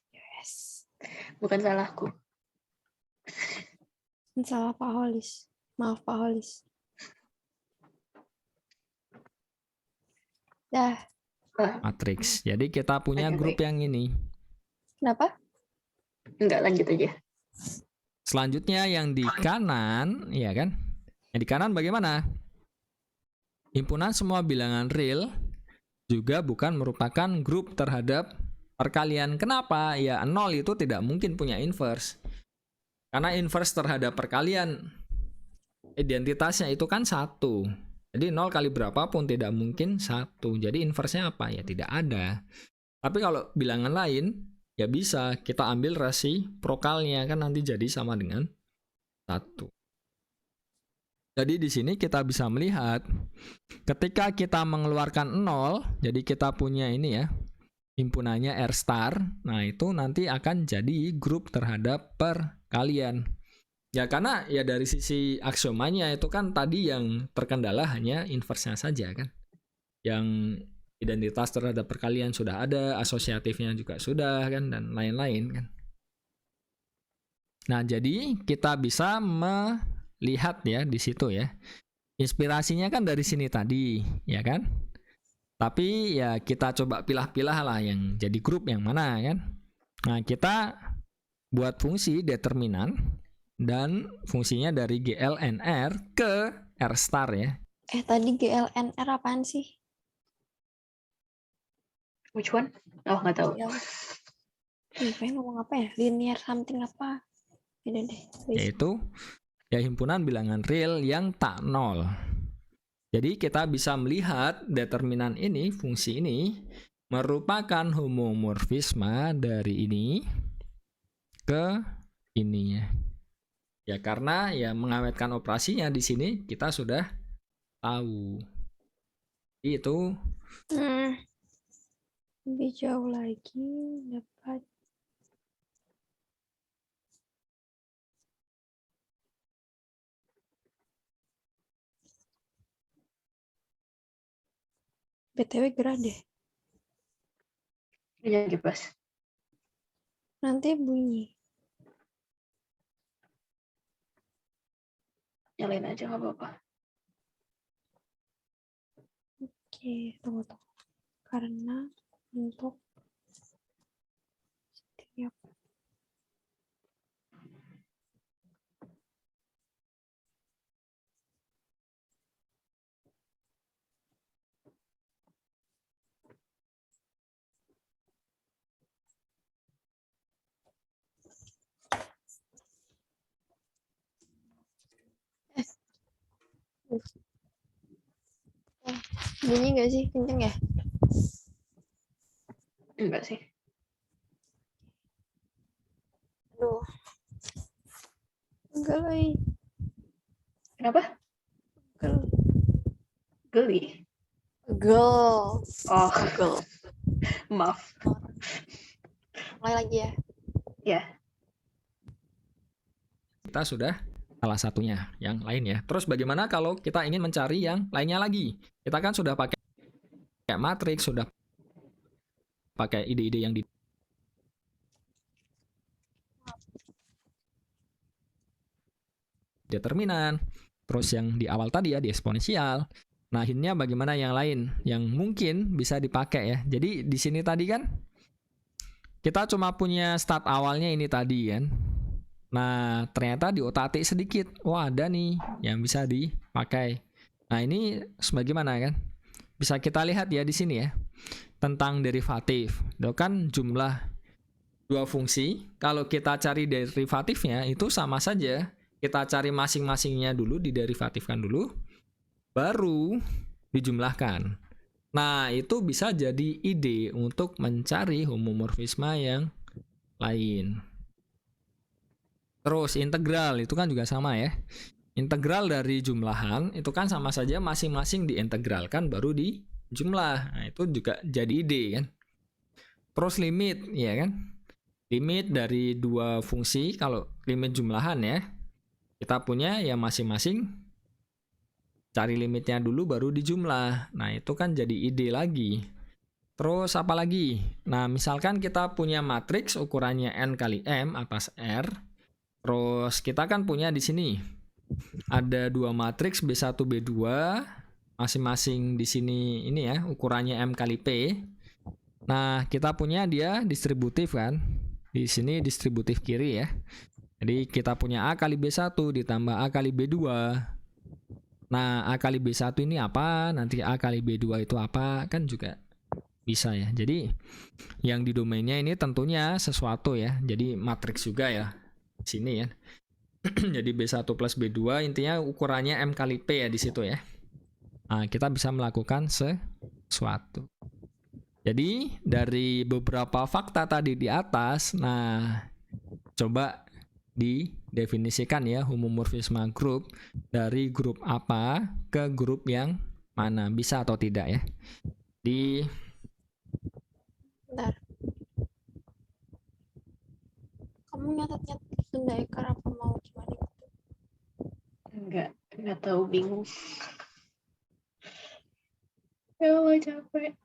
Speaker 2: Yes.
Speaker 1: Bukan salahku.
Speaker 2: Salah Pak Holis. Maaf Pak Holis. Dah,
Speaker 3: Matrix. Jadi kita punya
Speaker 1: Oke,
Speaker 3: grup
Speaker 1: baik.
Speaker 3: yang ini.
Speaker 2: kenapa?
Speaker 1: Enggak, lanjut aja.
Speaker 3: Selanjutnya yang di kanan, ya kan? Yang di kanan bagaimana? Himpunan semua bilangan real juga bukan merupakan grup terhadap perkalian. Kenapa? Ya 0 itu tidak mungkin punya inverse. Karena inverse terhadap perkalian identitasnya itu kan 1. Jadi 0 kali berapapun tidak mungkin 1. Jadi inverse-nya apa? Ya tidak ada. Tapi kalau bilangan lain, ya bisa kita ambil resiprokalnya kan nanti jadi sama dengan 1. Jadi di sini kita bisa melihat ketika kita mengeluarkan 0, jadi kita punya ini ya, himpunannya R star. Nah, itu nanti akan jadi grup terhadap perkalian. Ya karena ya dari sisi aksiomanya itu kan tadi yang terkendala hanya inverse-nya saja kan. Yang identitas terhadap perkalian sudah ada, asosiatifnya juga sudah kan, dan lain-lain kan. Nah, jadi kita bisa melihat ya di situ ya. Inspirasinya kan dari sini tadi, ya kan? Tapi ya kita coba pilah-pilah lah yang jadi grup yang mana kan. Nah, kita buat fungsi determinan dan fungsinya dari GLNR ke R star ya.
Speaker 2: Tadi GLNR apaan sih?
Speaker 1: Which one? Oh, nggak tahu.
Speaker 2: Pengen ngomong apa ya? Linear something apa? Beda deh.
Speaker 3: Yaitu ya himpunan bilangan real yang tak nol. Jadi kita bisa melihat determinan ini, fungsi ini merupakan homomorfisme dari ini ke ini ya. Ya karena ya mengawetkan operasinya di sini kita sudah tahu. Itu
Speaker 2: lebih jauh lagi dapat BTW gerah deh.
Speaker 1: Jangan kipas.
Speaker 2: Nanti bunyi.
Speaker 1: Nyalain aja nggak apa-apa.
Speaker 2: Oke, tunggu. Karena untuk setiap bunyi nggak sih? Kenceng ya?
Speaker 1: Enggak sih.
Speaker 2: Aduh. Enggak lagi.
Speaker 1: Kenapa? Geli.
Speaker 2: Girl.
Speaker 1: Oh,
Speaker 2: Girl.
Speaker 1: maaf.
Speaker 2: Mulai lagi ya.
Speaker 1: Ya.
Speaker 3: kita sudah salah satunya, yang lain ya. Terus bagaimana kalau kita ingin mencari yang lainnya lagi? Kita kan sudah pakai matriks, sudah pakai ide-ide yang di determinan, terus yang di awal tadi ya di eksponensial. Nah, akhirnya bagaimana yang lain yang mungkin bisa dipakai ya. Jadi di sini tadi kan kita cuma punya start awalnya ini tadi kan. Nah, ternyata diotak-atik sedikit. Wah, ada nih yang bisa dipakai. Nah, ini sebagaimana kan? Bisa kita lihat ya di sini ya. Tentang derivatif. Itu kan jumlah dua fungsi. Kalau kita cari derivatifnya itu sama saja. Kita cari masing-masingnya dulu, diderivatifkan dulu, baru dijumlahkan. Nah, itu bisa jadi ide untuk mencari homomorfisme yang lain. Terus integral itu kan juga sama ya. Integral dari jumlahan itu kan sama saja masing-masing diintegralkan baru jumlah. Nah, itu juga jadi ide kan. Terus limit, ya kan? Limit dari dua fungsi, kalau limit jumlahan ya, kita punya ya masing-masing cari limitnya dulu baru dijumlah. Nah, itu kan jadi ide lagi. Terus apa lagi? Nah, misalkan kita punya matriks ukurannya n kali m atas R. Terus kita kan punya di sini ada dua matriks B1 B2, masing-masing di sini ini ya, ukurannya m kali p. Nah, kita punya dia distributif kan. Di sini distributif kiri ya. Jadi kita punya A kali B1 ditambah A kali B2. Nah, A kali B1 ini apa? Nanti A kali B2 itu apa? Kan juga bisa ya. Jadi yang di domainnya ini tentunya sesuatu ya. Jadi matriks juga ya. Sini ya. Jadi B1 plus B2 intinya ukurannya M kali P ya di situ ya. Nah, kita bisa melakukan sesuatu. Jadi dari beberapa fakta tadi di atas, nah coba didefinisikan ya homomorfisme grup dari grup apa ke grup yang mana, bisa atau tidak ya.
Speaker 2: Bentar. Kamu nyatet Sunda Ekar apa mau gimana gitu?
Speaker 1: Enggak tahu, bingung. Ya Allah, capek.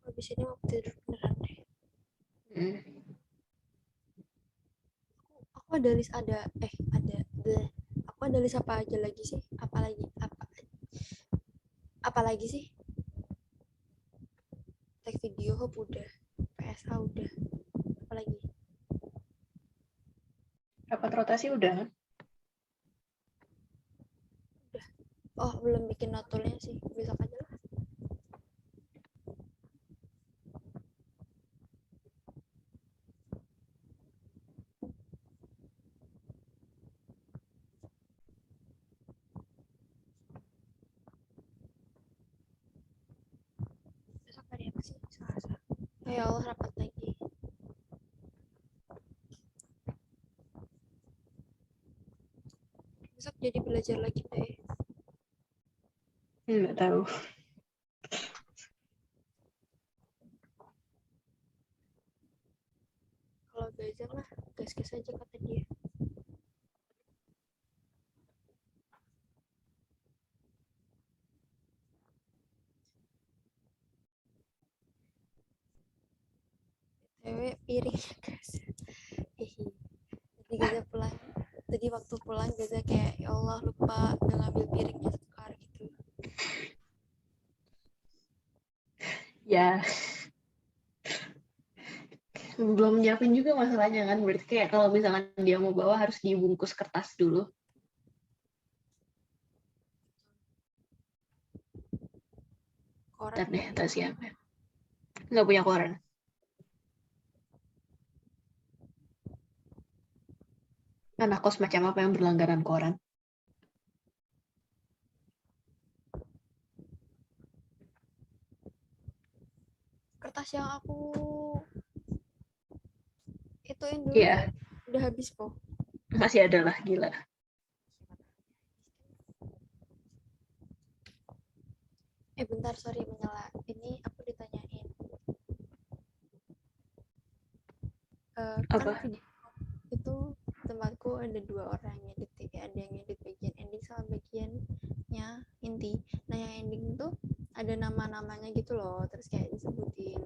Speaker 2: Habis ini mau tidur beneran deh. Aku ada list aku ada list apa aja lagi sih? Apa lagi sih? Tag video hop udah, PSA udah, apa lagi?
Speaker 1: Rapat rotasi udah?
Speaker 2: Udah. Oh, belum bikin notulnya sih, besok aja lah. Besok hari apa sih? Selasa. Oh, ya Allah, rapat lagi. Besok jadi belajar lagi deh.
Speaker 1: Nggak tahu.
Speaker 2: Kalau belajar lah, gas-gas aja kata dia. Cewek piringnya gas. Hehe. Tadi waktu pulang Gaza kayak, ya Allah lupa udah ngambil piringnya Sekar gitu.
Speaker 1: Ya. Belum nyiapin juga masalahnya kan. Berarti kayak kalau misalkan dia mau bawa harus dibungkus kertas dulu.
Speaker 2: Koran.
Speaker 1: Ntar deh, tak siapa. Nggak punya koran. Anak kos macam apa yang berlangganan koran?
Speaker 2: Kertas yang aku ituin dulu
Speaker 1: Iya,
Speaker 2: udah habis kok.
Speaker 1: masih ada lah, gila.
Speaker 2: Bentar, sorry menyela. Ini aku ditanyain.
Speaker 1: Apa?
Speaker 2: Kan video itu tempatku ada 2 orang yang ngedit, ada yang ngedit bagian ending sama bagiannya inti. Nah yang ending itu ada nama-namanya gitu loh, terus kayak disebutin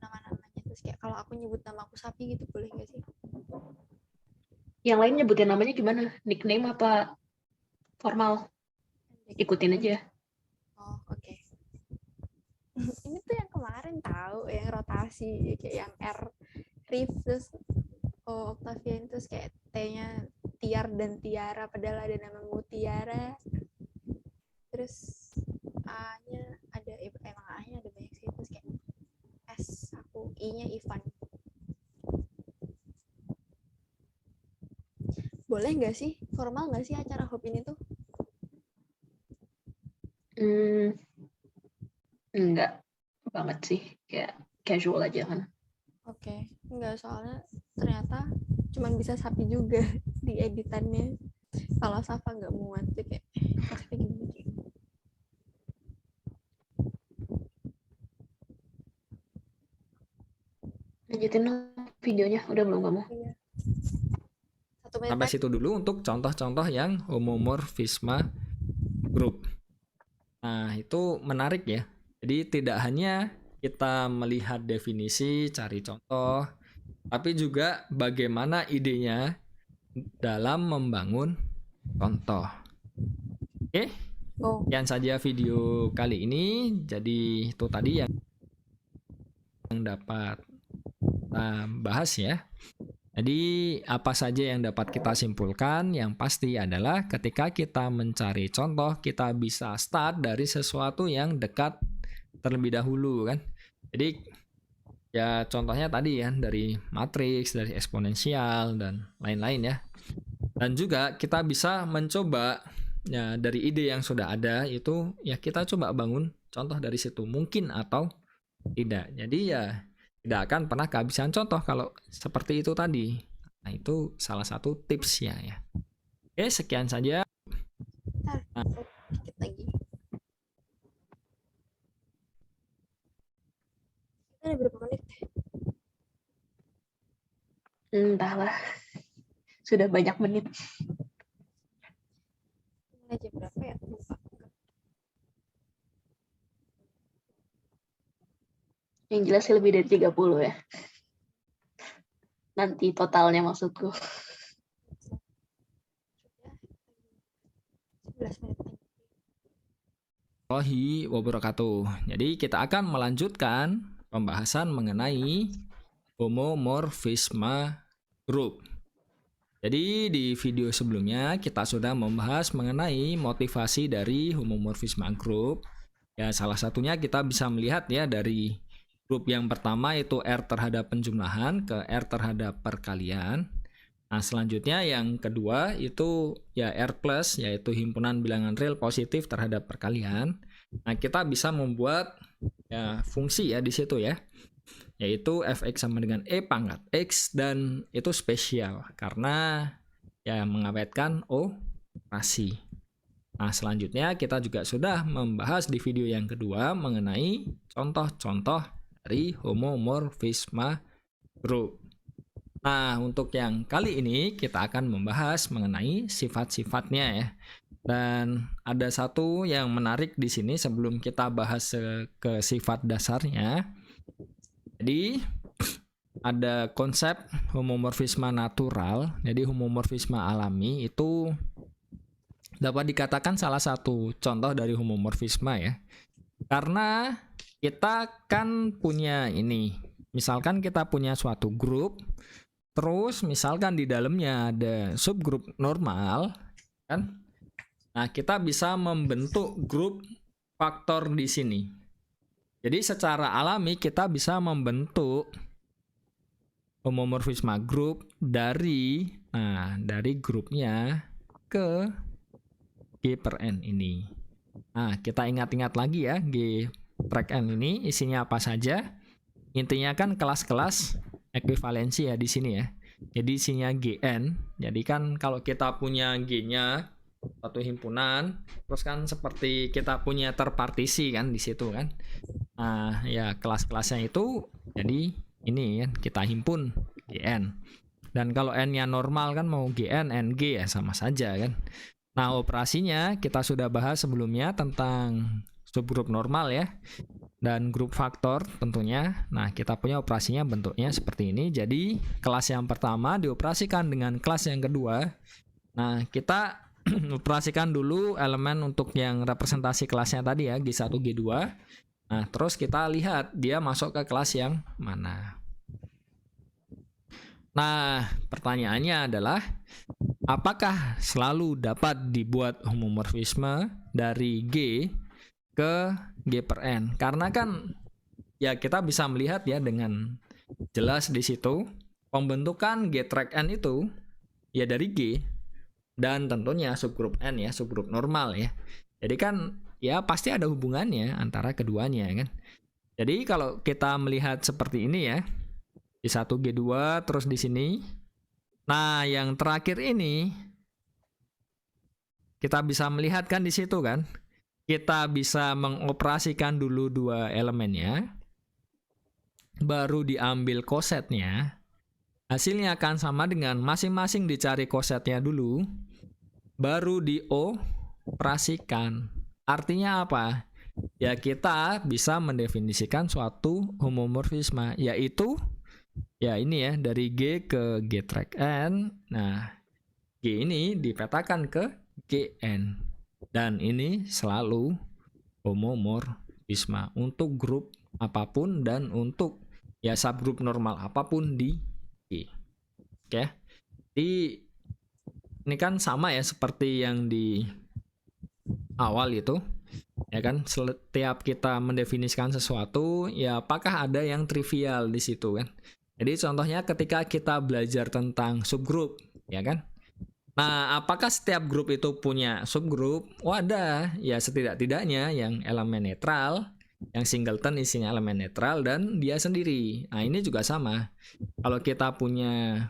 Speaker 2: nama-namanya, terus kayak kalau aku nyebut nama aku Sapi gitu boleh gak sih?
Speaker 1: Yang lain nyebutin namanya gimana? Nickname apa formal? Ikutin aja.
Speaker 2: Oh, oke. Ini tuh yang kemarin tahu, yang rotasi kayak yang R Rif, terus Octavian, terus kayak T-nya Tiar dan Tiara, padahal ada nama Mutiara. Terus A-nya ada, emang A-nya ada banyak sih, terus kayak S aku, I-nya Ivan. Boleh nggak sih? Formal nggak sih acara hop ini tuh?
Speaker 1: Enggak banget sih. Kayak casual aja kan.
Speaker 2: Oke, enggak, soalnya ternyata cuman bisa sapi juga di editannya. Kalau Safa nggak muat tuh kayak konsepnya gini.
Speaker 1: Lanjutin dong videonya, udah belum kamu?
Speaker 2: Iya. 1 menit
Speaker 3: Sampai
Speaker 2: lagi.
Speaker 3: situ dulu untuk contoh-contoh yang homomorfisme group. Nah, itu menarik ya. Jadi tidak hanya kita melihat definisi, cari contoh, tapi juga bagaimana idenya dalam membangun contoh. Oke,
Speaker 2: Oh,
Speaker 3: sekian saja video kali ini. Jadi itu tadi yang dapat kita bahas ya. Jadi apa saja yang dapat kita simpulkan? Yang pasti adalah ketika kita mencari contoh, kita bisa start dari sesuatu yang dekat terlebih dahulu kan. Jadi ya contohnya tadi ya dari matriks, dari eksponensial dan lain-lain ya. Dan juga kita bisa mencoba ya dari ide yang sudah ada itu ya kita coba bangun contoh dari situ mungkin atau tidak. Jadi ya tidak akan pernah kehabisan contoh kalau seperti itu tadi. Nah, itu salah satu tipsnya ya. Oke, sekian saja.
Speaker 2: bentar. Dikit lagi. Kita ada berapa menit?
Speaker 1: Entahlah, sudah banyak menit.
Speaker 2: Ini aja berapa ya? Lupa.
Speaker 1: Yang jelas sih lebih dari 30 ya. Nanti totalnya maksudku.
Speaker 2: Sudah 11 menit lagi.
Speaker 3: Warahmatullahi wabarakatuh. Jadi kita akan melanjutkan pembahasan mengenai homomorfisme group. Jadi di video sebelumnya kita sudah membahas mengenai motivasi dari homomorfisme group. Ya salah satunya kita bisa melihat ya dari grup yang pertama itu R terhadap penjumlahan ke R terhadap perkalian. Nah selanjutnya yang kedua itu ya R plus yaitu himpunan bilangan real positif terhadap perkalian. Nah kita bisa membuat ya fungsi ya di situ ya, yaitu fx sama dengan e pangkat x dan itu spesial karena ya mengawetkan operasi. Nah selanjutnya kita juga sudah membahas di video yang kedua mengenai contoh-contoh dari homomorfisme group. Nah, untuk yang kali ini kita akan membahas mengenai sifat-sifatnya ya. Dan ada satu yang menarik di sini sebelum kita bahas ke sifat dasarnya. Jadi ada konsep homomorfisme natural. Jadi homomorfisme alami itu dapat dikatakan salah satu contoh dari homomorfisme ya. Karena kita kan punya ini, misalkan kita punya suatu grup, terus misalkan di dalamnya ada subgrup normal, kan? Nah, kita bisa membentuk grup faktor di sini. Jadi secara alami kita bisa membentuk homomorfisme grup dari grupnya ke G per N ini. Nah, kita ingat-ingat lagi ya, G track N ini isinya apa saja. Intinya kan kelas-kelas ekuivalensi ya di sini ya. Jadi isinya GN. Jadi kan kalau kita punya G-nya satu himpunan, terus kan seperti kita punya terpartisi kan di situ kan. Nah, ya kelas-kelasnya itu jadi ini kan kita himpun GN. Dan kalau N-nya normal kan mau GN, NG ya sama saja kan. Nah, operasinya kita sudah bahas sebelumnya tentang subgrup normal ya. Dan grup faktor tentunya. Nah, kita punya operasinya bentuknya seperti ini. Jadi, kelas yang pertama dioperasikan dengan kelas yang kedua. Nah, kita operasikan dulu elemen untuk yang representasi kelasnya tadi ya, G1, G2. Nah, terus kita lihat dia masuk ke kelas yang mana. Nah, pertanyaannya adalah apakah selalu dapat dibuat homomorfisme dari G ke G per N? Karena kan ya kita bisa melihat ya dengan jelas di situ pembentukan G track N itu ya dari G dan tentunya subgrup N ya, subgrup normal ya. Jadi kan ya pasti ada hubungannya antara keduanya kan. Jadi kalau kita melihat seperti ini ya, G1, G2, terus di sini. Nah, yang terakhir ini kita bisa melihat kan di situ kan. Kita bisa mengoperasikan dulu dua elemennya, baru diambil kosetnya. Hasilnya akan sama dengan masing-masing dicari kosetnya dulu, baru dioperasikan. Artinya apa? Ya kita bisa mendefinisikan suatu homomorfisme, yaitu ya ini ya, dari G ke G track N. Nah, G ini dipetakan ke Gn. Dan ini selalu homomorfisme untuk grup apapun dan untuk ya subgrup normal apapun di G. Oke. Ini kan sama ya seperti yang di awal itu. Ya kan, setiap kita mendefinisikan sesuatu, ya apakah ada yang trivial di situ kan? Jadi contohnya ketika kita belajar tentang subgrup, ya kan? Nah, apakah setiap grup itu punya subgrup? Oh, ada. Ya setidak-tidaknya yang elemen netral, yang singleton isinya elemen netral dan dia sendiri. Nah, ini juga sama. Kalau kita punya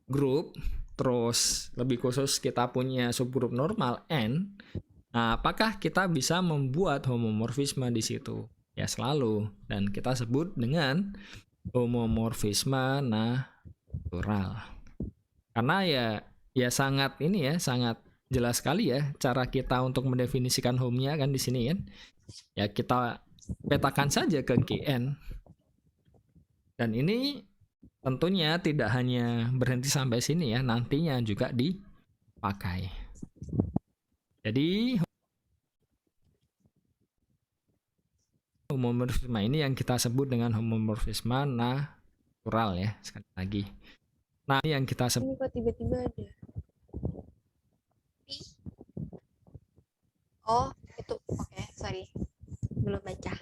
Speaker 3: grup, terus lebih khusus kita punya subgrup normal N. Nah, apakah kita bisa membuat homomorfisme di situ? Ya selalu, dan kita sebut dengan homomorfisme natural. Karena ya sangat ini ya, sangat jelas sekali ya cara kita untuk mendefinisikan home-nya kan di sini kan. Ya kita petakan saja ke Gn. Dan ini tentunya tidak hanya berhenti sampai sini ya, nantinya juga dipakai. Jadi homomorfisme ini yang kita sebut dengan homomorfisme natural ya, sekali lagi. Nah, ini yang kita sebut.
Speaker 2: Ini kok tiba-tiba ada. Oh, itu. Oke, sorry. Belum baca.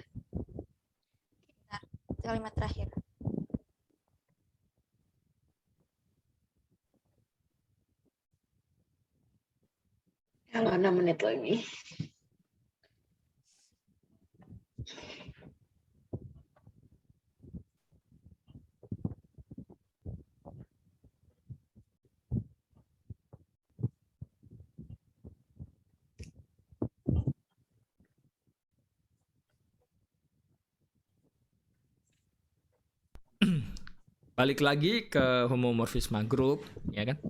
Speaker 2: Bentar, kalimat terakhir.
Speaker 1: Kalau 6 menit lagi.
Speaker 3: Balik lagi ke homomorfisme grup, ya kan?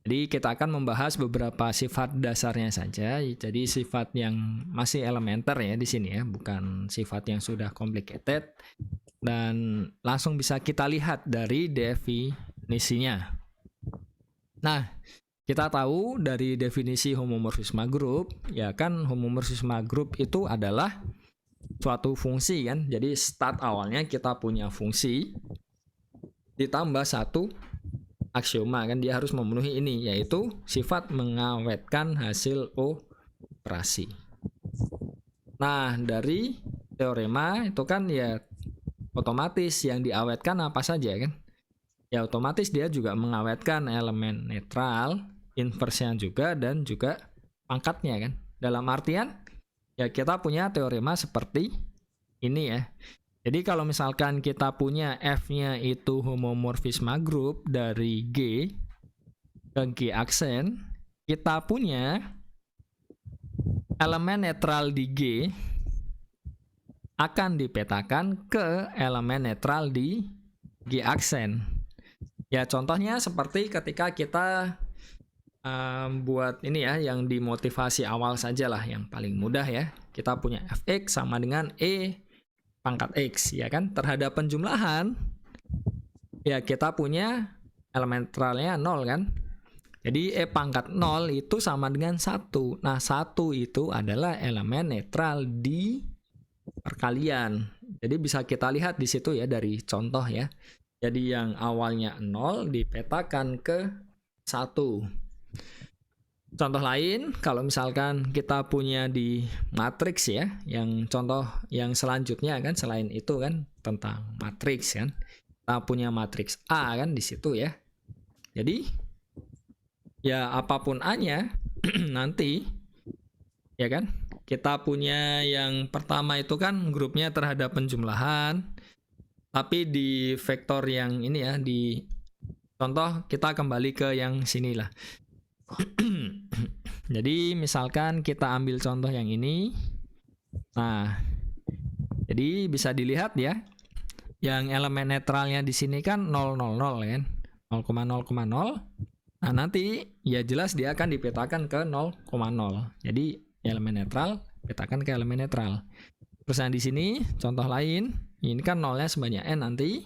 Speaker 3: Jadi kita akan membahas beberapa sifat dasarnya saja. Jadi sifat yang masih elementer ya di sini ya, bukan sifat yang sudah complicated. Dan langsung bisa kita lihat dari definisinya. Nah, kita tahu dari definisi homomorfisme grup, ya kan homomorfisme grup itu adalah suatu fungsi kan. Jadi start awalnya kita punya fungsi ditambah satu aksioma kan, dia harus memenuhi ini, yaitu sifat mengawetkan hasil operasi. Nah, dari teorema itu kan ya otomatis yang diawetkan apa saja kan? Ya otomatis dia juga mengawetkan elemen netral, inversnya juga, dan juga pangkatnya kan. Dalam artian ya kita punya teorema seperti ini ya. Jadi kalau misalkan kita punya F-nya itu homomorfisme grup dari G ke G aksen, kita punya elemen netral di G akan dipetakan ke elemen netral di G aksen. Ya contohnya seperti ketika kita buat ini ya, yang dimotivasi awal saja lah, yang paling mudah ya. Kita punya Fx sama dengan E pangkat X ya kan, terhadap penjumlahan ya kita punya elemen netralnya 0 kan. Jadi E pangkat 0 itu sama dengan 1. Nah 1 itu adalah elemen netral di perkalian. Jadi bisa kita lihat di situ ya dari contoh ya. Jadi yang awalnya 0 dipetakan ke 1. Contoh lain, kalau misalkan kita punya di matriks ya, yang contoh yang selanjutnya kan, selain itu kan tentang matriks kan, kita punya matriks A kan di situ ya. Jadi ya apapun A-nya nanti ya kan, kita punya yang pertama itu kan grupnya terhadap penjumlahan, tapi di vektor yang ini ya, di contoh kita kembali ke yang sini lah. Jadi misalkan kita ambil contoh yang ini. Nah, jadi bisa dilihat ya, yang elemen netralnya di sini kan 000 kan, 0,0,0. Nah, nanti ya jelas dia akan dipetakan ke 0,0. Jadi elemen netral petakan ke elemen netral. Terus yang di sini contoh lain, ini kan nolnya sebanyak n nanti,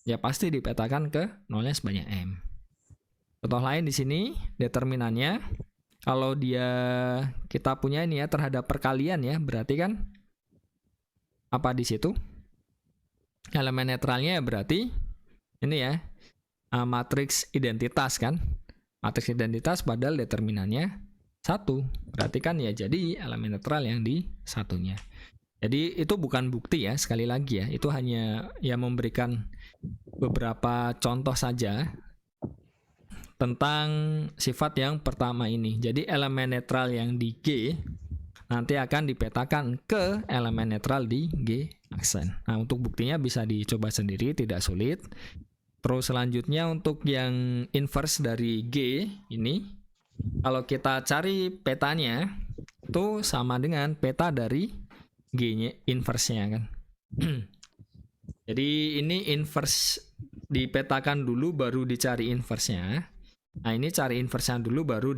Speaker 3: ya pasti dipetakan ke nolnya sebanyak m. Contoh lain di sini determinannya, kalau kita punya ini ya terhadap perkalian ya, berarti kan apa di situ? Elemen netralnya berarti ini ya, matriks identitas kan, matriks identitas padahal determinannya 1, berarti kan ya jadi elemen netral yang di satunya. Jadi itu bukan bukti ya, sekali lagi ya, itu hanya ya memberikan beberapa contoh saja tentang sifat yang pertama ini. Jadi elemen netral yang di G nanti akan dipetakan ke elemen netral di G aksen. Nah, untuk buktinya bisa dicoba sendiri, tidak sulit. Terus selanjutnya untuk yang inverse dari G ini, kalau kita cari petanya itu sama dengan peta dari G-nya, inverse-nya kan. Jadi ini inverse dipetakan dulu baru dicari inverse-nya. Nah, ini cari inverse-nya dulu baru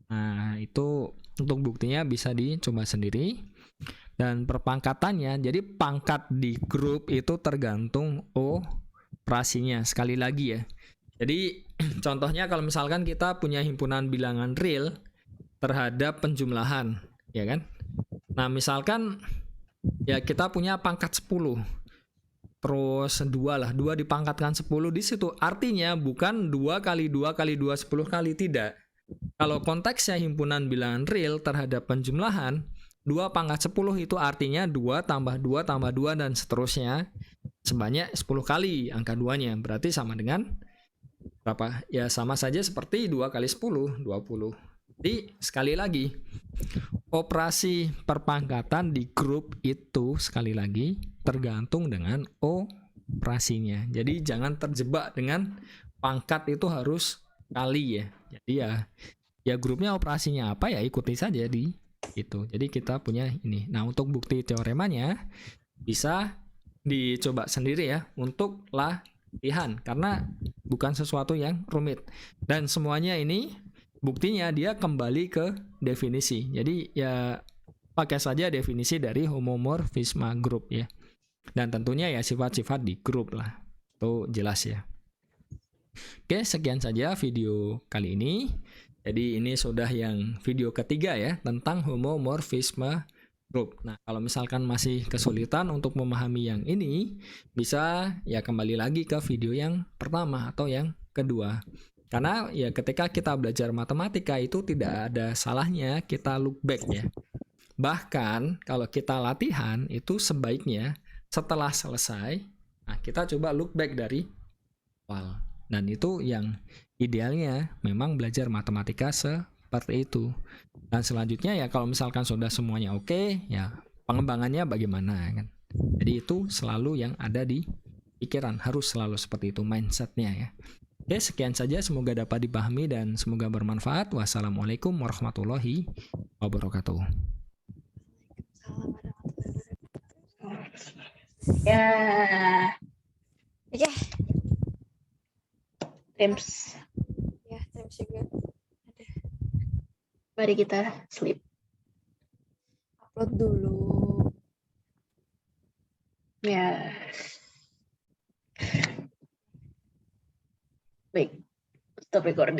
Speaker 3: Nah, itu untuk buktinya bisa dicoba sendiri. Dan perpangkatannya, jadi pangkat di grup itu tergantung operasinya. Sekali lagi ya. Jadi contohnya kalau misalkan kita punya himpunan bilangan real terhadap penjumlahan, ya kan? Nah, misalkan ya kita punya pangkat 10. Terus 2 dipangkatkan 10 di situ. Artinya bukan 2 kali 2 kali 2 10 kali, tidak. Kalau konteksnya himpunan bilangan real terhadap penjumlahan, 2 pangkat 10 itu artinya 2 tambah 2 tambah 2 dan seterusnya sebanyak 10 kali angka 2-nya. Berarti sama dengan berapa? Ya sama saja seperti 2 kali 10, 20. Jadi sekali lagi, operasi perpangkatan di grup itu sekali lagi tergantung dengan operasinya. Jadi jangan terjebak dengan pangkat itu harus kali ya. Jadi ya grupnya operasinya apa ya ikuti saja di itu. Jadi kita punya ini. Nah, untuk bukti teoremanya bisa dicoba sendiri ya untuk latihan karena bukan sesuatu yang rumit. Dan semuanya ini buktinya dia kembali ke definisi. Jadi ya pakai saja definisi dari homomorfisme grup ya. Dan tentunya ya sifat-sifat di grup lah. Itu jelas ya. Oke, sekian saja video kali ini. Jadi ini sudah yang video ketiga ya tentang homomorfisme grup. Nah, kalau misalkan masih kesulitan untuk memahami yang ini, bisa ya kembali lagi ke video yang pertama atau yang kedua. Karena ya ketika kita belajar matematika itu tidak ada salahnya kita look back ya. Bahkan kalau kita latihan itu sebaiknya setelah selesai, nah kita coba look back dari awal. Dan itu yang idealnya memang belajar matematika seperti itu. Dan selanjutnya ya kalau misalkan sudah semuanya oke, ya pengembangannya bagaimana kan. Jadi itu selalu yang ada di pikiran, harus selalu seperti itu mindsetnya ya. Oke, sekian saja, semoga dapat dipahami dan semoga bermanfaat. Wassalamualaikum warahmatullahi wabarakatuh.
Speaker 1: Ya,
Speaker 2: Oke,
Speaker 1: Teams.
Speaker 2: ya terus juga
Speaker 1: Mari kita sleep.
Speaker 2: upload dulu.
Speaker 1: Ya. Baik. Stop recording.